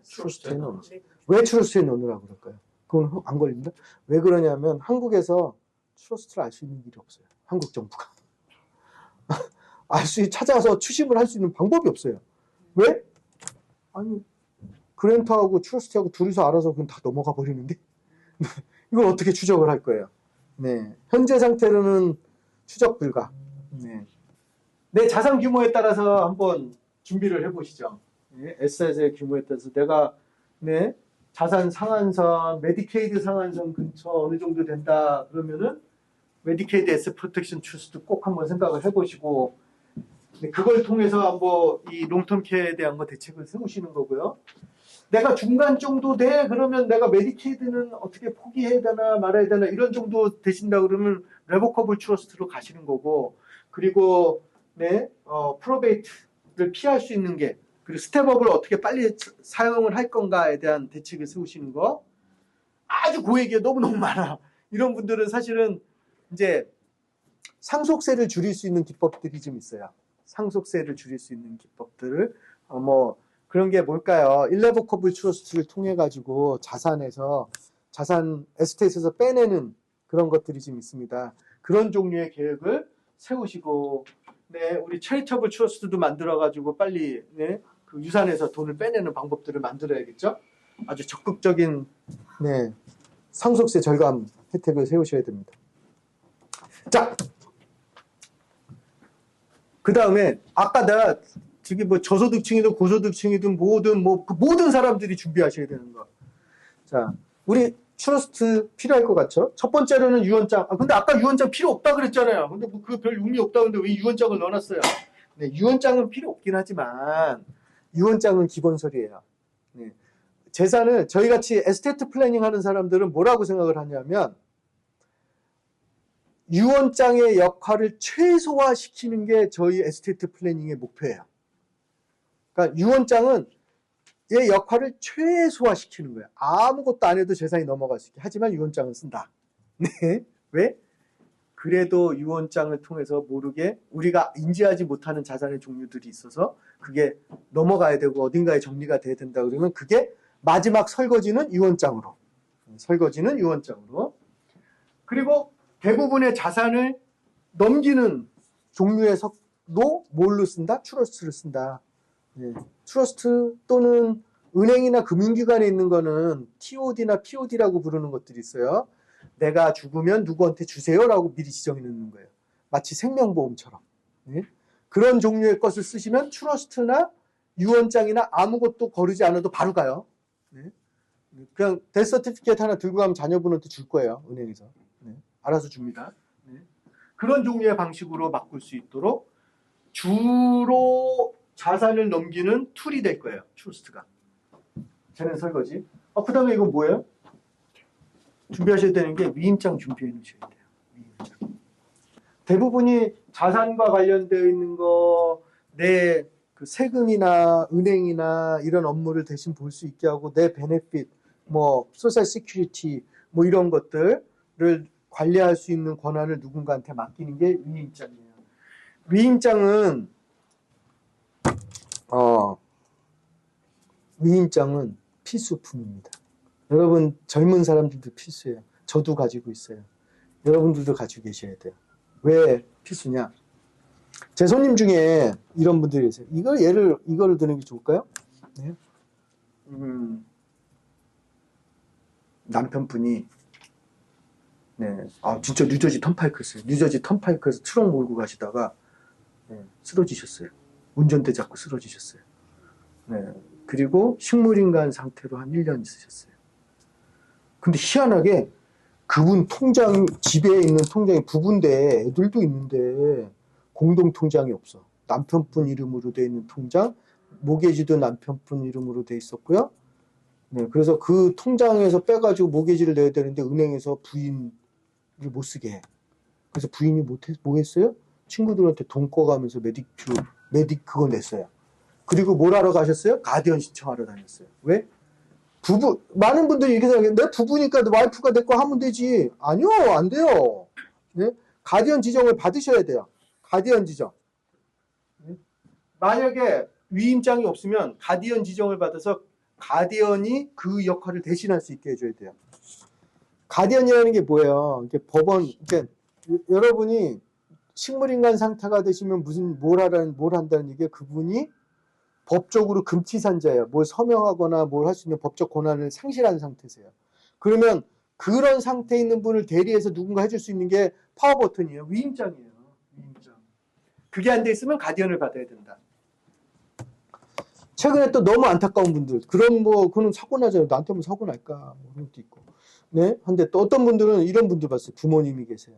트러스트에 넣어. 왜 트러스트에 넣으라고 그럴까요? 그건 안 걸립니다. 왜 그러냐면 한국에서 트러스트를 알 수 있는 일이 없어요. 한국 정부가. 찾아서 추심을 할 수 있는 방법이 없어요. 왜? 아니, 그랜터하고 트러스트하고 둘이서 알아서 그냥 다 넘어가 버리는데 이걸 어떻게 추적을 할 거예요? 네. 현재 상태로는 추적 불가. 네. 내 자산 규모에 따라서 한번 준비를 해보시죠. 네. 에셋의 규모에 따라서 내가 네. 자산 상한선, 메디케이드 상한선 근처 어느 정도 된다 그러면은 메디케이드 에셋 프로텍션 트러스트 꼭 한번 생각을 해보시고 네. 그걸 통해서 한번 이 롱텀 케어에 대한 거 대책을 세우시는 거고요. 내가 중간 정도 돼 그러면 내가 메디케이드는 어떻게 포기해야 되나 말아야 되나 이런 정도 되신다 그러면 레버커블 트러스트로 가시는 거고 그리고 네 프로베이트를 피할 수 있는 게 그리고 스텝업을 어떻게 빨리 사용을 할 건가에 대한 대책을 세우시는 거 아주 고액이에요. 너무너무 많아. 이런 분들은 사실은 이제 상속세를 줄일 수 있는 기법들이 좀 있어요. 상속세를 줄일 수 있는 기법들을 그런 게 뭘까요? 일레버커블 트러스트를 통해 가지고 자산 에스테이트에서 빼내는 그런 것들이 좀 있습니다. 그런 종류의 계획을 세우시고 네, 우리 체리터블 트러스트도 만들어 가지고 빨리 네, 그 유산에서 돈을 빼내는 방법들을 만들어야겠죠? 아주 적극적인 네, 상속세 절감 혜택을 세우셔야 됩니다. 자, 그 다음에 아까 내가 저기 저소득층이든 고소득층이든 모든 사람들이 준비하셔야 되는 거. 자, 우리 트러스트 필요할 것 같죠? 첫 번째로는 유언장. 근데 아까 유언장 필요 없다 그랬잖아요. 근데 그 별 의미 없다 근데 왜 유언장을 넣어놨어요? 네, 유언장은 필요 없긴 하지만 유언장은 기본설이에요. 네. 재산을 저희같이 에스테이트 플래닝 하는 사람들은 뭐라고 생각을 하냐면 유언장의 역할을 최소화시키는 게 저희 에스테이트 플래닝의 목표예요. 그러니까 유언장은 얘 역할을 최소화시키는 거예요. 아무것도 안 해도 재산이 넘어갈 수 있게. 하지만 유언장은 쓴다. 네. 왜? 그래도 유언장을 통해서 모르게 우리가 인지하지 못하는 자산의 종류들이 있어서 그게 넘어가야 되고 어딘가에 정리가 돼야 된다 그러면 그게 마지막 설거지는 유언장으로. 설거지는 유언장으로. 그리고 대부분의 자산을 넘기는 종류에서도 뭘로 쓴다? 트러스트를 쓴다. 네. 트러스트 또는 은행이나 금융기관에 있는 거는 TOD나 POD라고 부르는 것들이 있어요. 내가 죽으면 누구한테 주세요라고 미리 지정해 놓는 거예요. 마치 생명보험처럼. 네. 그런 종류의 것을 쓰시면 트러스트나 유언장이나 아무것도 거르지 않아도 바로 가요. 네. 그냥 데스 서티피케이트 하나 들고 가면 자녀분한테 줄 거예요. 은행에서. 네. 알아서 줍니다. 네. 그런 종류의 방식으로 바꿀 수 있도록 주로 자산을 넘기는 툴이 될 거예요. 트러스트가. 재는 설거지. 그 다음에 이건 뭐예요? 준비하셔야 되는 게 위임장 준비해 놓으셔야 돼요. 위임장. 대부분이 자산과 관련되어 있는 거, 내 그 세금이나 은행이나 이런 업무를 대신 볼 수 있게 하고 내 베네핏, 소셜 시큐리티, 이런 것들을 관리할 수 있는 권한을 누군가한테 맡기는 게 위임장이에요. 위임장은 필수품입니다. 여러분 젊은 사람들도 필수예요. 저도 가지고 있어요. 여러분들도 가지고 계셔야 돼요. 왜 필수냐? 제 손님 중에 이런 분들이 있어요. 이거를 드는 게 좋을까요? 네. 남편분이 네, 진짜 뉴저지 턴파이크였어요. 뉴저지 턴파이크에서 트럭 몰고 가시다가 쓰러지셨어요. 운전대 잡고 쓰러지셨어요. 네, 그리고 식물인간 상태로 한 1년 있으셨어요. 근데 희한하게 그분 통장, 집에 있는 통장이 부부인데 애들도 있는데 공동 통장이 없어. 남편분 이름으로 돼 있는 통장, 모계지도 남편분 이름으로 돼 있었고요. 네, 그래서 그 통장에서 빼가지고 모계지를 내야 되는데 은행에서 부인을 못 쓰게 해. 그래서 부인이 뭐 했어요? 친구들한테 돈 꺼가면서 메딕 그거 냈어요. 그리고 뭘 하러 가셨어요? 가디언 신청하러 다녔어요. 왜? 많은 분들이 이렇게 생각해요. 내 부부니까 와이프가 내 거 하면 되지. 아니요, 안 돼요. 네? 가디언 지정을 받으셔야 돼요. 가디언 지정. 네? 만약에 위임장이 없으면 가디언 지정을 받아서 가디언이 그 역할을 대신할 수 있게 해줘야 돼요. 가디언이라는 게 뭐예요? 이게 법원, 여러분이 식물인간 상태가 되시면 뭘 한다는 얘기예요? 그분이 법적으로 금치산자예요. 뭘 서명하거나 뭘 할 수 있는 법적 권한을 상실한 상태세요. 그러면 그런 상태에 있는 분을 대리해서 누군가 해줄 수 있는 게 파워 버튼이에요. 위임장이에요. 위임장. 그게 안 돼 있으면 가디언을 받아야 된다. 최근에 또 너무 안타까운 분들, 그건 사고 나잖아요. 나한테 뭐 사고 날까? 뭐 그런 것도 있고. 네? 근데 또 어떤 분들은 이런 분들 봤어요. 부모님이 계세요.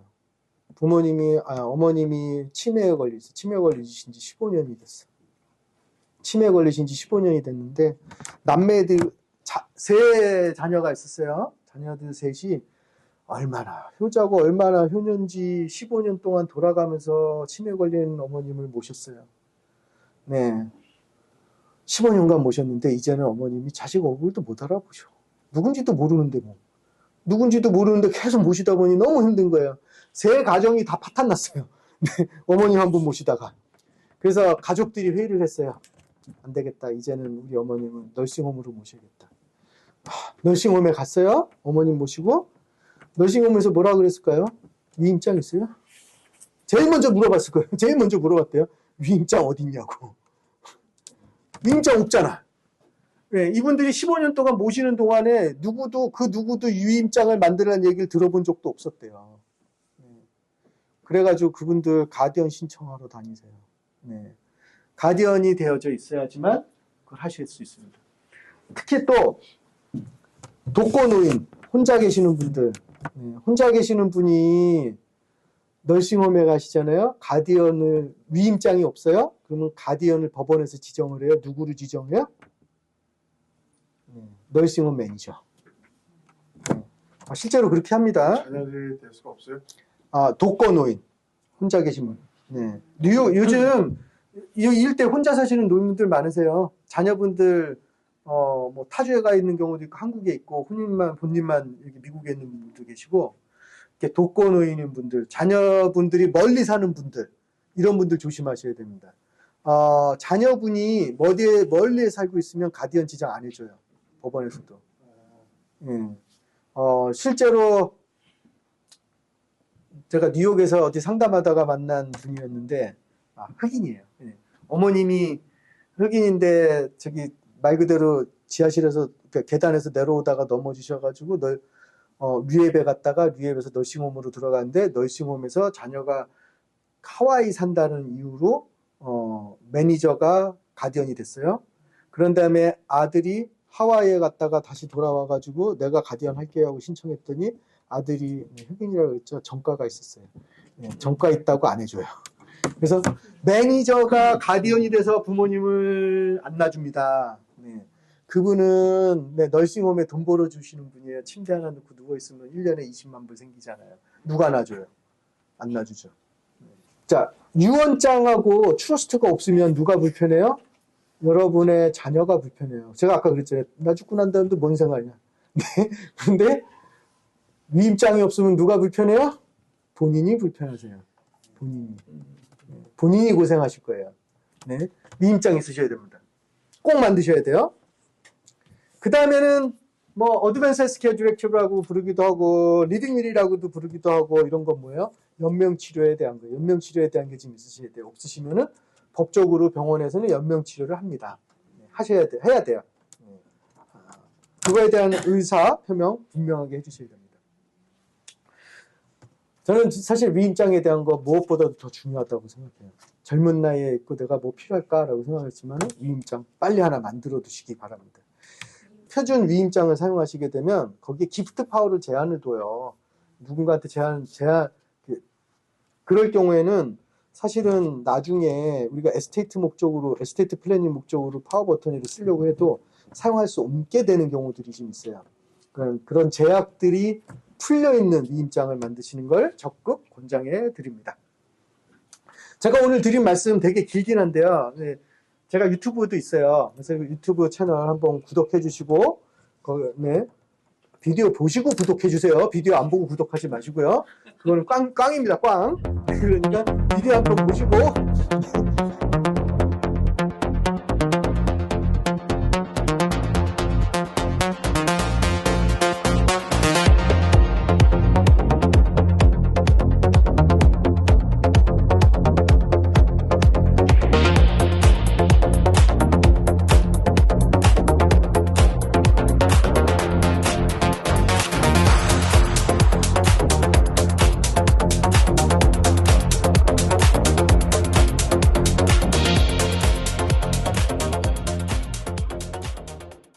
어머님이 치매에 걸리셨어요. 치매 걸리신 지 15년이 됐어요. 치매 걸리신 지 15년이 됐는데, 남매들, 세 자녀가 있었어요. 자녀들 셋이 효자고 얼마나 효년지 15년 동안 돌아가면서 치매 걸린 어머님을 모셨어요. 네. 15년간 모셨는데, 이제는 어머님이 자식 얼굴도 못 알아보셔. 누군지도 모르는데 누군지도 모르는데 계속 모시다 보니 너무 힘든 거예요. 세 가정이 다 파탄 났어요. 어머님 한 분 모시다가. 그래서 가족들이 회의를 했어요. 안 되겠다. 이제는 우리 어머님은 널싱홈으로 모셔야겠다. 널싱홈에 갔어요. 어머님 모시고. 널싱홈에서 뭐라 그랬을까요? 위임장 있어요? 제일 먼저 물어봤을 거예요. 제일 먼저 물어봤대요. 위임장 어딨냐고. 위임장 없잖아. 네, 이분들이 15년 동안 모시는 동안에 누구도 위임장을 만들라는 얘기를 들어본 적도 없었대요. 네. 그래가지고 그분들 가디언 신청하러 다니세요. 네. 가디언이 되어져 있어야지만 그걸 하실 수 있습니다. 특히 또 독거노인, 혼자 계시는 분들, 혼자 계시는 분이 널싱홈에 가시잖아요. 위임장이 없어요. 그러면 가디언을 법원에서 지정을 해요. 누구를 지정해요? 널싱홈 매니저. 실제로 그렇게 합니다. 자녀들이 될 수가 없어요? 독거노인, 혼자 계신 분. 네. 뉴욕 요즘 이 일대 혼자 사시는 노인분들 많으세요. 자녀분들 뭐 타주에 가 있는 경우도 있고 한국에 있고 본인만 여기 미국에 있는 분들도 계시고, 이렇게 독거노인인 분들, 자녀분들이 멀리 사는 분들, 이런 분들 조심하셔야 됩니다. 자녀분이 멀리에 살고 있으면 가디언 지정 안 해줘요. 법원에서도. 실제로 제가 뉴욕에서 어디 상담하다가 만난 분이었는데, 흑인이에요. 어머님이 흑인인데 말 그대로 지하실에서 계단에서 내려오다가 넘어지셔가지고 류에베 갔다가 류에베에서 널싱홈으로 들어갔는데, 널싱홈에서 자녀가 하와이 산다는 이유로 매니저가 가디언이 됐어요. 그런 다음에 아들이 하와이에 갔다가 다시 돌아와가지고 내가 가디언 할게요 하고 신청했더니 아들이 흑인이라고 했죠. 전과가 있었어요. 전과 있다고 안 해줘요. 그래서 매니저가 가디언이 돼서 부모님을 안 놔줍니다. 그분은 널싱홈에 돈 벌어주시는 분이에요. 침대 하나 넣고 누워있으면 1년에 20만 불 생기잖아요. 누가 놔줘요? 안 놔주죠. 자, 유언장하고 트러스트가 없으면 누가 불편해요? 여러분의 자녀가 불편해요. 제가 아까 그랬잖아요. 나 죽고 난 다음에 뭔 생각이냐. 근데 위임장이 없으면 누가 불편해요? 본인이 불편하세요. 본인이 고생하실 거예요. 네. 위임장 있으셔야 됩니다. 꼭 만드셔야 돼요. 그 다음에는 뭐 어드밴스 스케줄 액티브라고 부르기도 하고 리딩 윌이라고도 부르기도 하고, 이런 건 뭐예요? 연명치료에 대한 거예요. 연명치료에 대한 게 지금 있으셔야 돼요. 없으시면은 법적으로 병원에서는 연명치료를 합니다. 해야 돼요. 그거에 대한 의사 표명 분명하게 해주셔야 됩니다. 저는 사실 위임장에 대한 거 무엇보다도 더 중요하다고 생각해요. 젊은 나이에 있고 내가 뭐 필요할까라고 생각했지만 위임장 빨리 하나 만들어 두시기 바랍니다. 표준 위임장을 사용하시게 되면 거기에 기프트 파워를 제한을 둬요. 누군가한테 그럴 경우에는 사실은 나중에 우리가 에스테이트 플래닝 목적으로 파워 버터니를 쓰려고 해도 사용할 수 없게 되는 경우들이 좀 있어요. 그런 제약들이 풀려있는 위임장을 만드시는 걸 적극 권장해 드립니다. 제가 오늘 드린 말씀 되게 길긴 한데요. 제가 유튜브도 있어요. 그래서 유튜브 채널 한번 구독해 주시고, 비디오 보시고 구독해 주세요. 비디오 안 보고 구독하지 마시고요. 그거는 꽝입니다, 꽝. 그러니까 비디오 한번 보시고